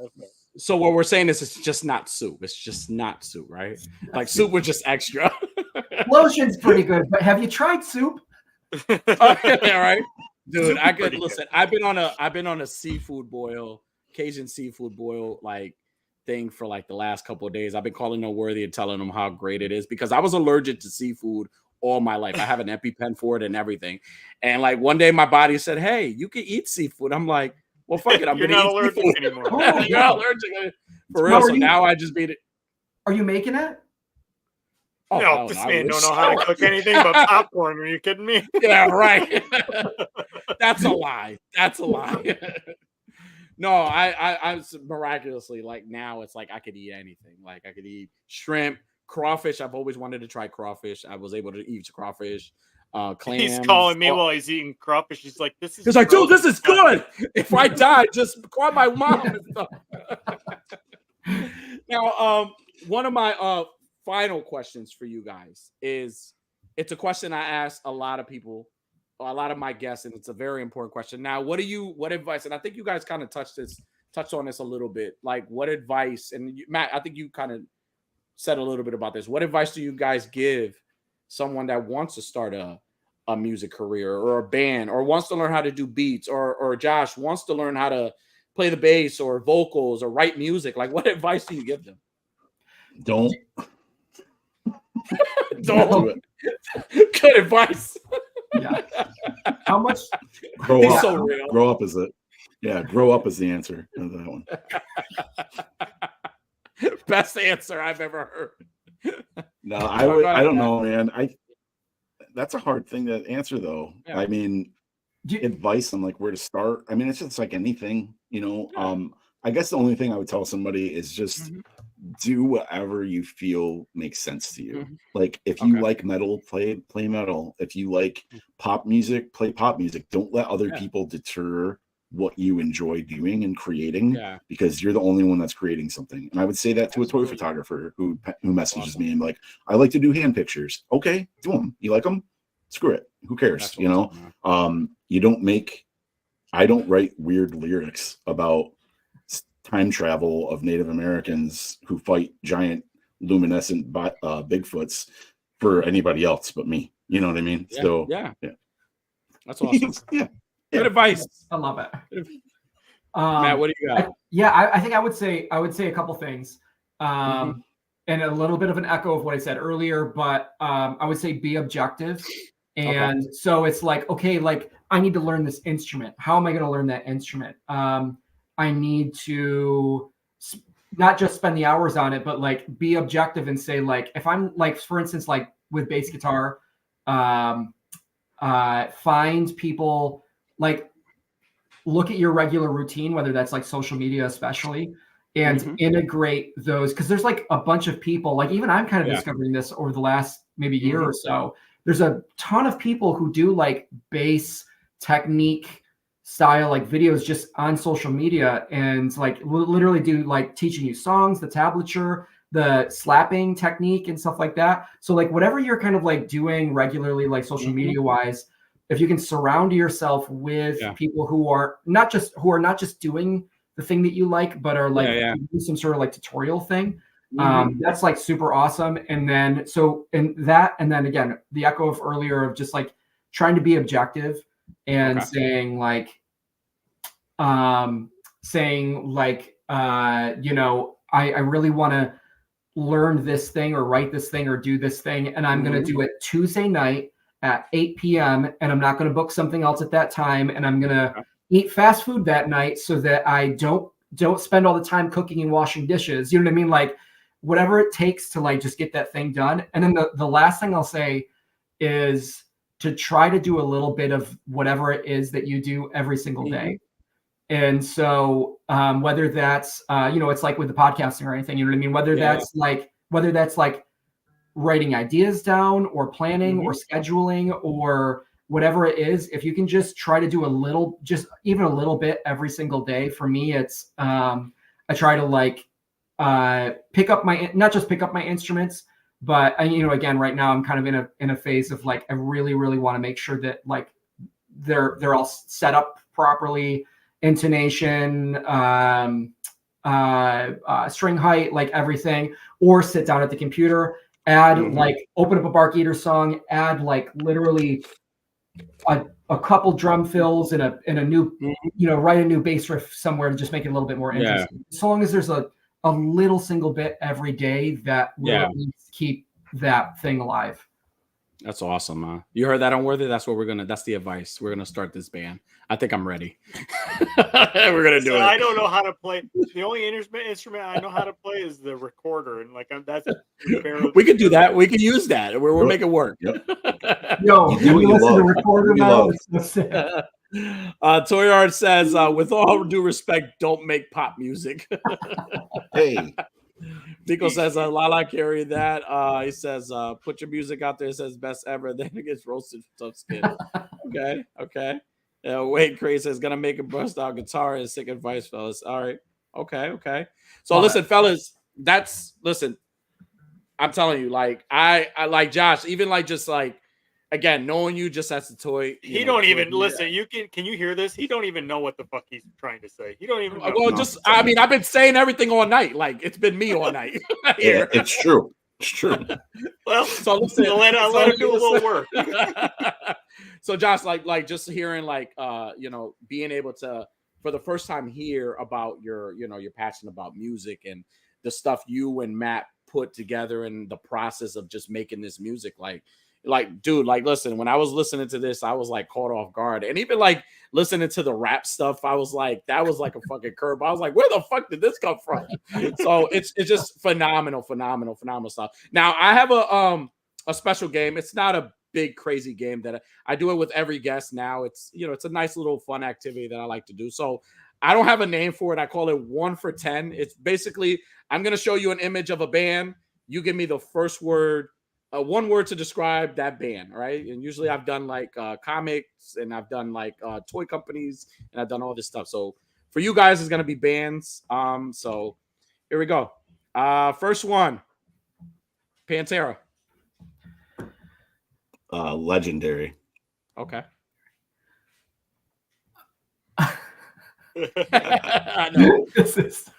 So what we're saying is it's just not soup. It's just not soup, right? Like soup was just extra. Lotion's pretty good, but have you tried soup? Yeah, right. Dude, I could listen. I've been on a seafood boil, Cajun seafood boil like thing for like the last couple of days. I've been calling Unworthy and telling them how great it is because I was allergic to seafood all my life. I have an EpiPen for it and everything. And like one day my body said, "Hey, you can eat seafood." I'm like, well, fuck it. I'm You're gonna not eat allergic seafood anymore. You're not allergic for real. So now I just beat it. Are you making it? Oh, no, this man don't know how to cook anything but popcorn. Are you kidding me? Yeah, right. That's a lie. No, I miraculously, like now it's like I could eat anything. Like I could eat shrimp, crawfish. I've always wanted to try crawfish. I was able to eat crawfish. Clams. He's calling me while he's eating crawfish. He's like, "This is." He's like, "Dude, this is good. If I die, just call my mom and stuff." Now, one of my final questions for you guys is, it's a question I ask a lot of people, a lot of my guests, and it's a very important question. Now, what advice, and I think you guys kind of touched on this a little bit, like what advice, and Matt, I think you kind of said a little bit about this. What advice do you guys give someone that wants to start a music career or a band, or wants to learn how to do beats, or Josh wants to learn how to play the bass or vocals or write music? Like, what advice do you give them? Don't do it. Good advice. Yeah. How much? Grow up. So real. Grow up is it. Yeah, grow up is the answer to that one. Best answer I've ever heard. No, I don't know, man. That's a hard thing to answer, though. Yeah. I mean, advice on like where to start. I mean, it's just like anything, you know. Yeah. I guess the only thing I would tell somebody is just do whatever you feel makes sense to you. Like if you like metal, play metal. If you like pop music, play pop music. Don't let other people deter what you enjoy doing and creating, because you're the only one that's creating something. And I would say that to a toy photographer who messages me and like, I like to do hand pictures. Okay, do them. You like them? Screw it. Who cares? You know, I don't write weird lyrics about time travel of Native Americans who fight giant luminescent Bigfoots for anybody else but me. You know what I mean? Yeah, so that's awesome. Good advice. I love it. Matt, what do you got? I think I would say a couple things, and a little bit of an echo of what I said earlier, but I would say be objective. And so it's like, okay, like I need to learn this instrument. How am I going to learn that instrument? I need to not just spend the hours on it, but like be objective and say, like, if I'm like, for instance, like with bass guitar, find people, like look at your regular routine, whether that's like social media, especially, and integrate those. Cause there's like a bunch of people, like even I'm kind of discovering this over the last maybe year or so. There's a ton of people who do like bass technique style, like videos just on social media, and like literally do like teaching you songs, the tablature, the slapping technique and stuff like that. So like whatever you're kind of like doing regularly, like social media wise, if you can surround yourself with people who are not just doing the thing that you like, but are like doing some sort of like tutorial thing, that's like super awesome. And then and then again, the echo of earlier of just like trying to be objective and saying like, you know, I really want to learn this thing or write this thing or do this thing, and I'm going to do it Tuesday night at 8 p.m. and I'm not going to book something else at that time, and I'm going to eat fast food that night so that I don't spend all the time cooking and washing dishes. You know what I mean? Like whatever it takes to like just get that thing done. And then the last thing I'll say is to try to do a little bit of whatever it is that you do every single day. And so whether that's, you know, it's like with the podcasting or anything, you know what I mean? Whether that's like writing ideas down or planning or scheduling or whatever it is, if you can just try to do a little, just even a little bit every single day. For me, it's, I try to like not just pick up my instruments, but you know, again, right now I'm kind of in a phase of like, I really, really want to make sure that like they're all set up properly, intonation, string height, like everything, or sit down at the computer, add like open up a Barkeaters song, add like literally a couple drum fills in a new, you know, write a new bass riff somewhere to just make it a little bit more interesting. So long as there's a little single bit every day that will at least keep that thing alive. That's awesome. You heard that on Worthy? That's the advice. We're gonna start this band. I think I'm ready. We're gonna do it. I don't know how to play. The only instrument I know how to play is the recorder, and like that's. We could do that. We could use that. We'll make it work. Yep. Yo, you listen to recorder now. Toyard says, with all due respect, don't make pop music. Hey. Pico says, Lala carry that. He says, put your music out there. It says best ever. Then it gets roasted for tough skin. Okay. Wade Crazy says, gonna make a bust out guitar and sick advice, fellas. All right. Okay. So listen, fellas, listen, I'm telling you, like I like Josh, even like just like again, knowing you just as a toy. He don't even listen. You can you hear this? He don't even know what the fuck he's trying to say. He don't even know. Well, just I mean, I've been saying everything all night. Like it's been me all night. Yeah, it's true. It's true. Well, so listen, let him do a little work. So Josh, like just hearing like being able to for the first time hear about your passion about music and the stuff you and Matt put together and the process of just making this music, like dude, like listen, when I was listening to this, I was like caught off guard. And even like listening to the rap stuff, I was like, that was like a fucking curve. I was like, where the fuck did this come from? So it's just phenomenal stuff. Now I have a special game. It's not a big crazy game that I do it with every guest now. It's it's a nice little fun activity that I like to do. So I don't have a name for it. I call it 1 for 10. It's basically I'm gonna show you an image of a band. You give me the first word. One word to describe that band, right? And usually I've done like comics and I've done like toy companies and I've done all this stuff. So for you guys, it's gonna be bands. So here we go. First one, Pantera. Legendary. Okay. This is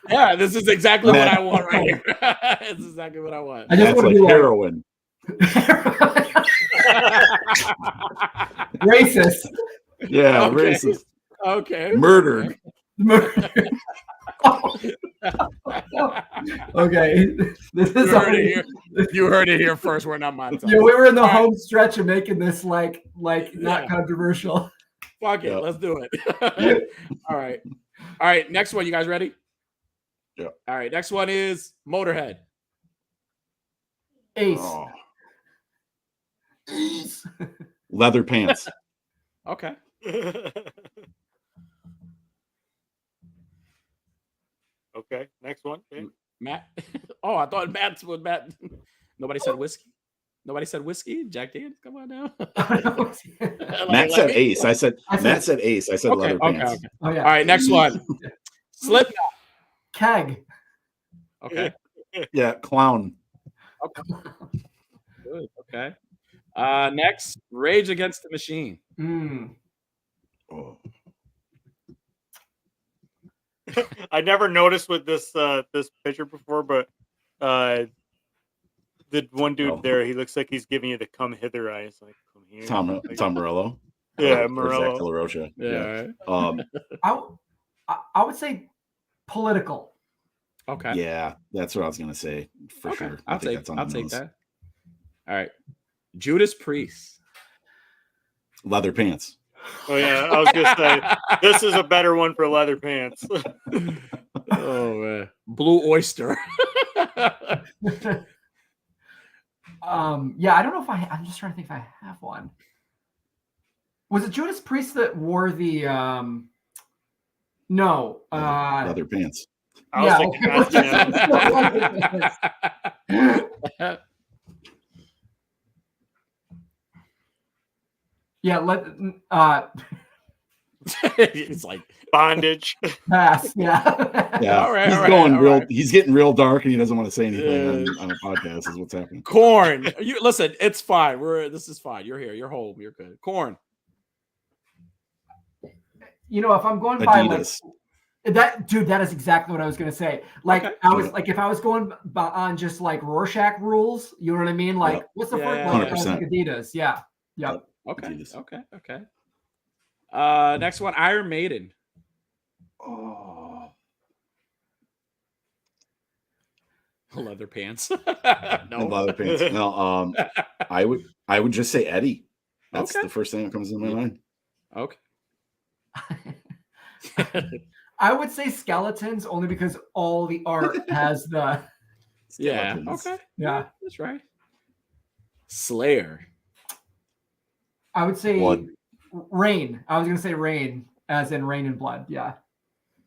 exactly what I want right here. This is exactly what I want. I just want to be heroin. Racist. Yeah, okay. Racist. Okay. Murdered. Okay. This is you heard it here first. We're not mine. Yeah, we were in the home stretch of making this like not controversial. Fuck it. Let's do it. All right. Next one. You guys ready? Yeah. All right. Next one is Motorhead. Ace. Oh. Ace. Leather pants. Okay. Okay. Next one. Okay. Matt. Oh, I thought Matt. Nobody said whiskey. Nobody said whiskey. Jack Daniels. Come on now. Matt said Ace. Matt said Ace. I said leather pants. Okay. Oh, yeah. All right. Next one. Slipknot. Keg. Okay. Yeah. Clown. Okay. Good. Okay. Next, Rage Against the Machine. Oh. I never noticed with this picture before, but the one dude there, he looks like he's giving you the come hither eyes, like come here. Tom Morello. Yeah, Morello. Zach De La Rocha. Yeah. I would say political. Okay. Yeah, that's what I was gonna say for sure. I'll take that. All right, Judas Priest. Leather pants. Oh yeah, I was gonna say this is a better one for leather pants. Oh man, Blue Oyster. Yeah, I don't know if I'm just trying to think if I have one. Was it Judas Priest that wore the no leather pants? I was thinking yeah, it's like bondage. Pass. Yeah. Yeah. All right. He's going real. Right. He's getting real dark, and he doesn't want to say anything on a podcast. Is what's happening. Korn. You listen. It's fine. This is fine. You're here. You're home. You're good. Korn. If I'm going by like that, dude, that is exactly what I was gonna say. Like I was like, if I was going on just like Rorschach rules, you know what I mean? Like, what's the first one? 100%. Adidas. Yeah. Yep. Okay. Okay. Next one, Iron Maiden. Oh. Leather pants. No leather pants. No. I would just say Eddie. That's the first thing that comes to my mind. Okay. I would say Skeletons only because all the art has the. Skeletons. Yeah. Okay. Yeah, that's right. Slayer. I would say Blood. Rain. I was gonna say Rain, as in Rain and Blood. Yeah.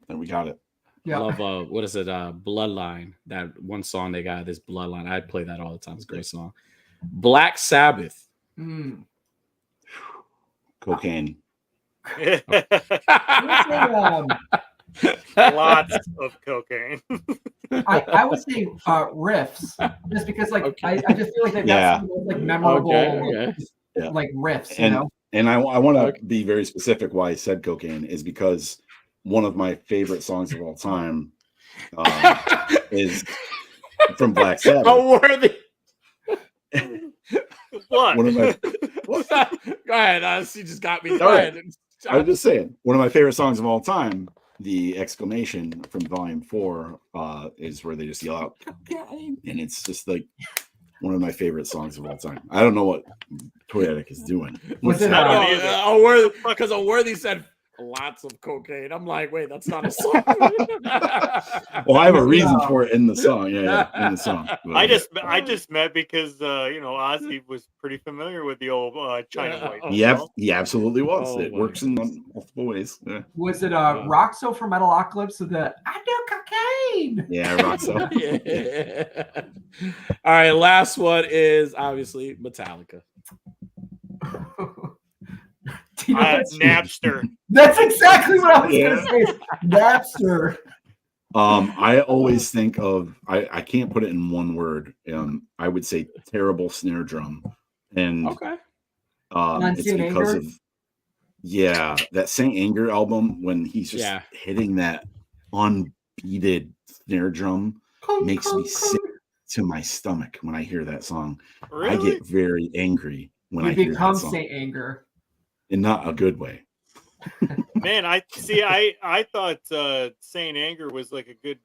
Then we got it. Yeah. I love what is it? Bloodline. That one song they got. This Bloodline. I play that all the time. It's a great song. Black Sabbath. Cocaine. Lots of cocaine. I would say riffs, just because like I just feel like they've got some of those like memorable like riffs, you know. And I want to be very specific why I said cocaine is because one of my favorite songs of all time is from Black Sabbath. Oh, worthy. What? One of my, Go ahead. She just got me. Go ahead. I was just saying, one of my favorite songs of all time, the exclamation from Volume 4 is where they just yell out cocaine, and it's just like one of my favorite songs of all time. I don't know what Toyetic is doing. Was it because Worthy said lots of cocaine. I'm like, wait, that's not a song. Well, I have a reason for it in the song. Yeah, in the song. But, I just meant because Ozzy was pretty familiar with the old China White. Yeah, he absolutely was. It works in multiple ways. Yeah. Was it Roxo from Metalocalypse with the I do cocaine? Yeah, Roxo. Yeah. All right, last one is obviously Metallica. Napster. That's exactly what I was going to say. Napster. I always think of I can't put it in one word. I would say terrible snare drum, and it's because of that Saint Anger album when he's just hitting that unbeated snare drum makes me sick to my stomach when I hear that song. Really? I get very angry when I hear that song. Saint Anger. In not a good way. Man, I thought Saint Anger was like a good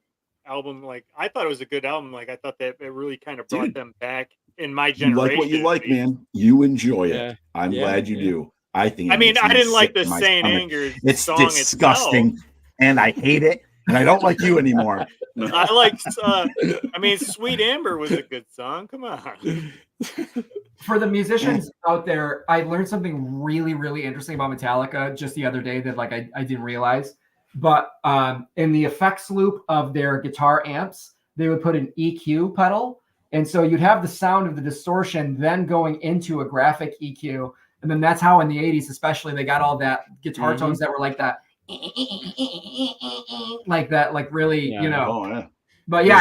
album. Like I thought it was a good album. Like I thought that it really kind of brought them back in my generation. You like what you like, man. You enjoy it. I'm glad you do. I think. I mean, I didn't like the Saint Anger. It's song disgusting, itself. and I hate it, and I don't like you anymore. I like. I mean, Sweet Amber was a good song. Come on. For the musicians out there, I learned something really, really interesting about Metallica just the other day that like I didn't realize. But in the effects loop of their guitar amps, they would put an EQ pedal. And so you'd have the sound of the distortion then going into a graphic EQ. And then that's how in the 80s, especially, they got all that guitar tones that were like that. Like that, like really, you know. Oh, yeah. But yeah,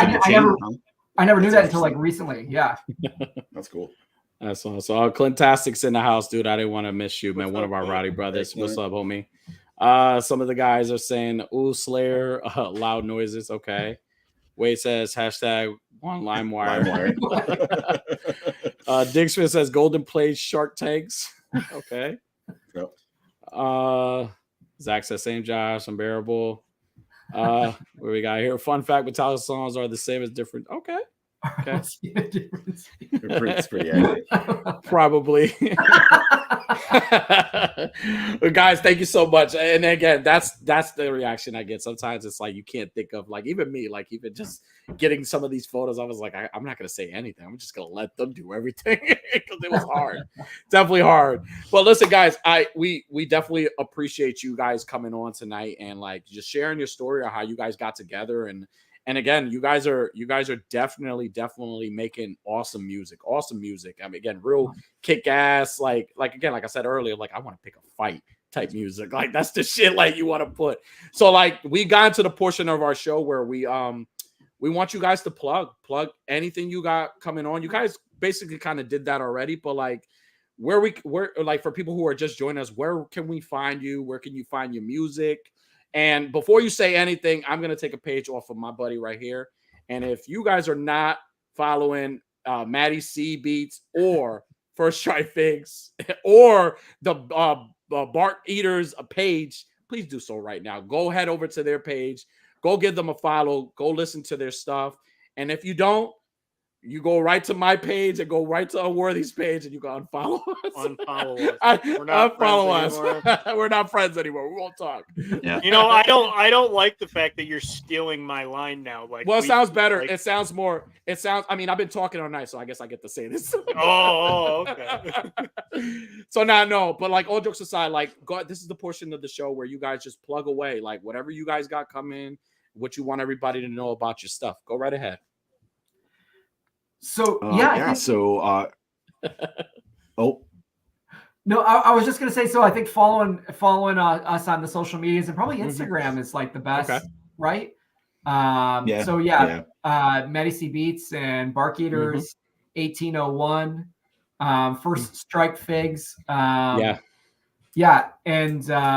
I never knew that until like recently. Yeah. That's cool. That's awesome. So Clintastic's in the house, dude. I didn't want to miss you, man. One of our Rowdy brothers. What's up, homie? Some of the guys are saying, ooh, Slayer, loud noises. Okay. Wade says, hashtag one LimeWire. Digsmith says, golden plays Shark Tanks. Okay. Yep. Zach says, same Josh, unbearable. What we got here? Fun fact, Metallica songs are the same as different. Okay. It's pretty accurate. Probably. But guys, thank you so much. And again, that's the reaction I get. Sometimes it's like you can't think of, like, even me, like even just getting some of these photos, I was like, I'm not gonna say anything. I'm just gonna let them do everything because it was hard. Definitely hard. But listen, guys, we definitely appreciate you guys coming on tonight and like just sharing your story on how you guys got together. And again, you guys are definitely making awesome music. I mean, again, real kick ass, like again, like I said earlier, like I want to pick a fight type music. Like that's the shit like you want to put. So like we got into the portion of our show where we want you guys to plug anything you got coming on. You guys basically kind of did that already, but like where like for people who are just joining us, where can we find you? Where can you find your music? And before you say anything, I'm going to take a page off of my buddy right here. And if you guys are not following Matty C Beats or First Try Figs or the Barkeaters page, please do so right now. Go head over to their page. Go give them a follow. Go listen to their stuff. And if you don't, you go right to my page and go right to Unworthy's page and you can unfollow us. Unfollow us. We're not unfollow us. We're not friends anymore. We won't talk. Yeah. You know, I don't like the fact that you're stealing my line now. Like, well, it sounds better. Like, I mean, I've been talking all night, so I guess I get to say this. Okay. So now, no, but like all jokes aside, like God, this is the portion of the show where you guys just plug away, like whatever you guys got coming, what you want everybody to know about your stuff. Go right ahead. So No, I was just gonna say. So I think following us on the social medias and probably Instagram is like the best, right? So Medici Beats and Barkeaters, 1801, First Strike Figs. And I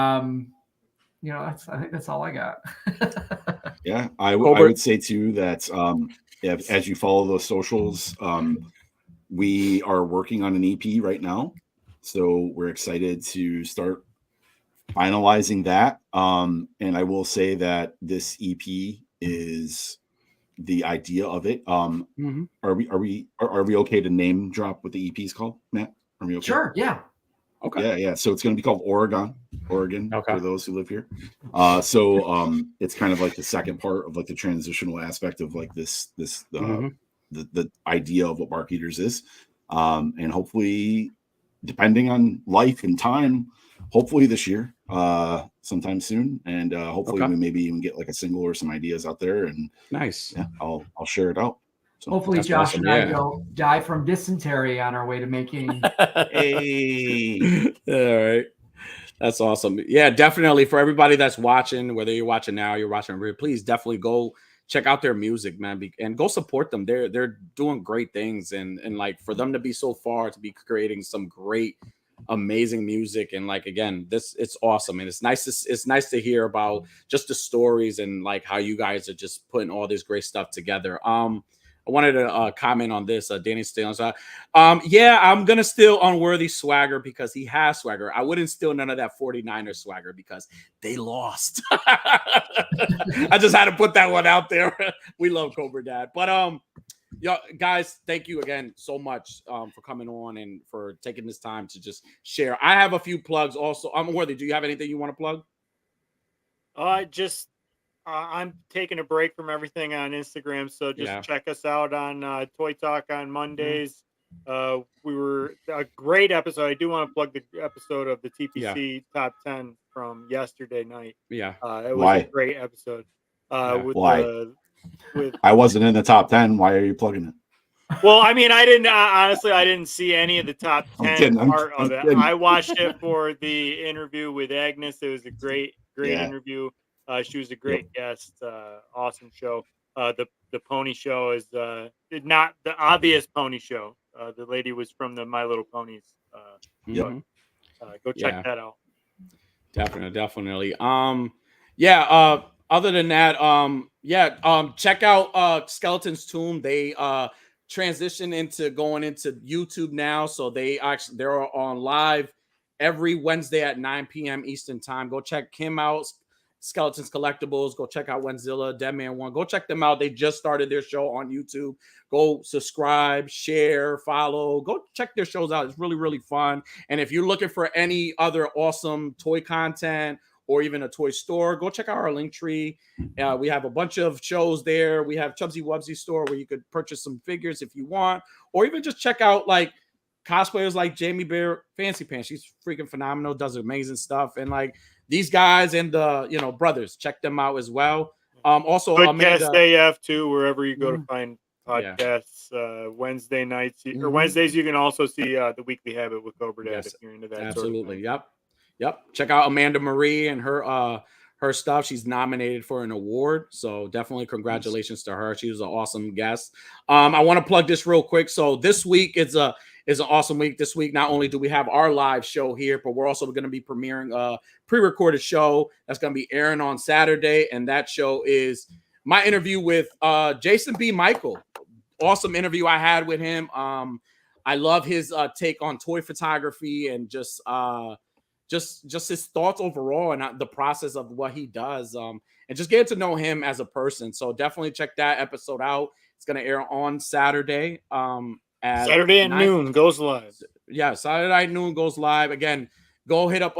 think that's all I got. Yeah, I would say too that as you follow those socials, we are working on an EP right now, so we're excited to start finalizing that. And I will say that this EP is the idea of it. Are we okay to name drop what the EP is called, Matt? Are we okay? Sure. Yeah. Okay. Yeah. So it's going to be called Oregon for those who live here. So it's kind of like the second part of like the transitional aspect of like the idea of what Barkeaters is. And hopefully, depending on life and time, hopefully this year, sometime soon. And hopefully we maybe even get like a single or some ideas out there. And nice. Yeah, I'll share it out. So hopefully Josh and I don't die from dysentery on our way to making. Hey. All right. That's awesome. Yeah, definitely for everybody that's watching, whether you're watching now, you're watching, please definitely go check out their music, man, and go support them. They're doing great things, and like for them to be so far to be creating some great, amazing music, and like again, it's awesome, and it's nice to hear about just the stories and like how you guys are just putting all this great stuff together. I wanted to comment on this. Danny Stallions. Yeah, I'm going to steal Unworthy swagger because he has swagger. I wouldn't steal none of that 49ers swagger because they lost. I just had to put that one out there. We love Cobra Dad. But, guys, thank you again so much for coming on and for taking this time to just share. I have a few plugs also. Unworthy, do you have anything you want to plug? I'm taking a break from everything on Instagram, so just check us out on Toy Talk on Mondays. We were a great episode. I do want to plug the episode of the TPC Top 10 from yesterday night. Yeah, it was a great episode. Why? I wasn't in the top 10. Why are you plugging it? Well, I mean, I didn't honestly. I didn't see any of the top 10 part of it. I watched it for the interview with Agnes. It was a great interview. She was a great guest. Awesome show. The pony show is not the obvious pony show. The lady was from the My Little Ponies. Go check that out. Definitely. Other than that, check out Skeleton's Tomb. They transition into going into YouTube now, so they're on live every Wednesday at 9 p.m. Eastern time. Go check him out. Skeletons Collectibles. Go check out Wenzilla, Deadman One. Go check them out. They just started their show on YouTube. Go subscribe, share, follow. Go check their shows out. It's really, really fun. And if you're looking for any other awesome toy content or even a toy store, go check out our link tree. We have a bunch of shows there. We have Chubsy Wubsy store where you could purchase some figures if you want, or even just check out like cosplayers like Jamie Bear Fancy Pants. She's freaking phenomenal, does amazing stuff. And like these guys and the brothers, check them out as well. Also Podcast AF too, wherever you go to find podcasts. Wednesday nights or Wednesdays, you can also see the Weekly Habit with Cobra Dad if you're into that. Absolutely. Sort of Yep. Check out Amanda Marie and her stuff. She's nominated for an award, so definitely congratulations to her. She was an awesome guest. I want to plug this real quick. So this week is an awesome week. This week, not only do we have our live show here, but we're also going to be premiering a pre-recorded show that's going to be airing on Saturday, and that show is my interview with Jason B. Michael. Awesome interview I had with him. I love his take on toy photography and just his thoughts overall and the process of what he does, and just getting to know him as a person. So definitely check that episode out. It's going to air on Saturday. Saturday at noon goes live. Yeah, Saturday night noon goes live. Again, go hit up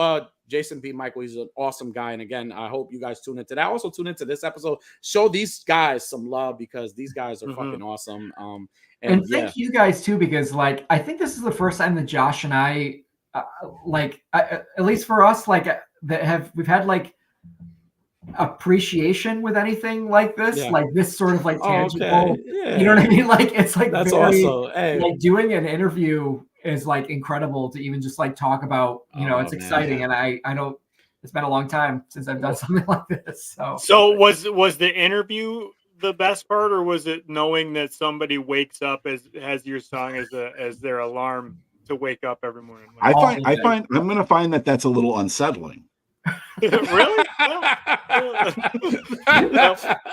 Jason B. Michael. He's an awesome guy. And again, I hope you guys tune into that. Also tune into this episode. Show these guys some love because these guys are fucking awesome. And thank you guys too, because like I think this is the first time that Josh and I at least for us, like we've had like appreciation with anything like this, like this sort of like tangible. You know what I mean? Like it's like that's very, awesome. Hey. Like doing an interview is like incredible to even just like talk about. You know, it's exciting, and I don't. It's been a long time since I've done something like this. So was the interview the best part, or was it knowing that somebody wakes up has your song as their alarm to wake up every morning? I'm going to find that that's a little unsettling. Really?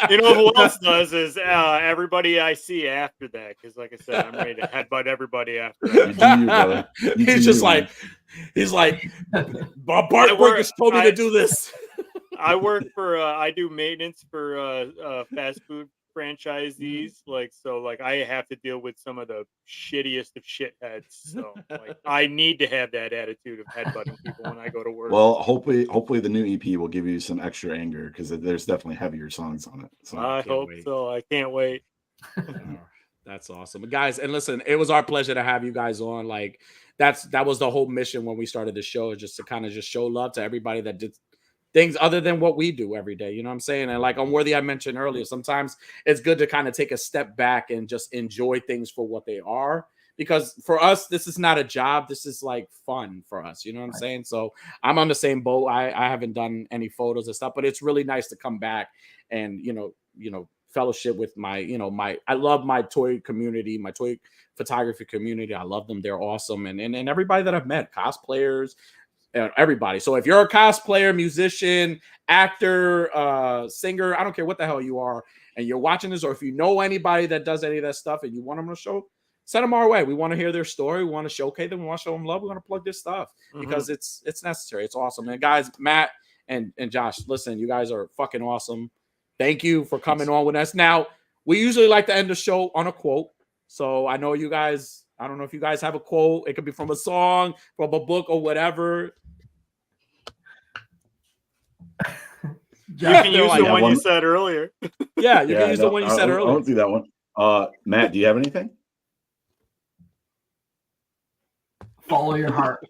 You know who else does is everybody I see after that, because like I said, I'm ready to headbutt everybody after that. He's like Bart Burgers told me to do this. I work for I do maintenance for fast food franchisees, like I have to deal with some of the shittiest of shitheads. So like I need to have that attitude of headbutting people when I go to work. Well, hopefully the new EP will give you some extra anger, because there's definitely heavier songs on it. So I hope so. I can't wait. That's awesome, guys. And listen, it was our pleasure to have you guys on. Like that was the whole mission when we started the show, just to kind of just show love to everybody that did things other than what we do every day. You know what I'm saying? And like Unworthy, I mentioned earlier, sometimes it's good to kind of take a step back and just enjoy things for what they are. Because for us, this is not a job. This is like fun for us. You know what I'm saying? So I'm on the same boat. I haven't done any photos and stuff, but it's really nice to come back and, you know, fellowship with I love my toy community, my toy photography community. I love them. They're awesome. And everybody that I've met, cosplayers, everybody. So if you're a cosplayer, musician, actor, singer, I don't care what the hell you are, and you're watching this, or if you know anybody that does any of that stuff and you want them to show, send them our way. We want to hear their story. We want to showcase them. We want to show them love. We want to plug this stuff because it's necessary. It's awesome. And guys, Matt and Josh, listen, you guys are fucking awesome. Thank you for coming on with us. Now, we usually like to end the show on a quote. So I know you guys, I don't know if you guys have a quote. It could be from a song, from a book, or whatever. You can use the one you said earlier. Yeah, you can use the one you said earlier. I won't do that one. Matt, do you have anything? Follow your heart.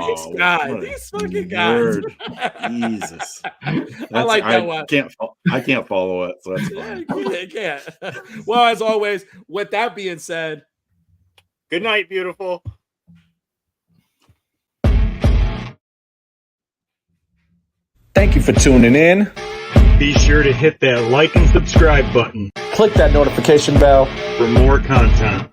These guys, these fucking guys. Jesus, I like that one. I can't follow it, so that's fine. You can't. Well, as always, with that being said, good night, beautiful. Thank you for tuning in. Be sure to hit that like and subscribe button. Click that notification bell for more content.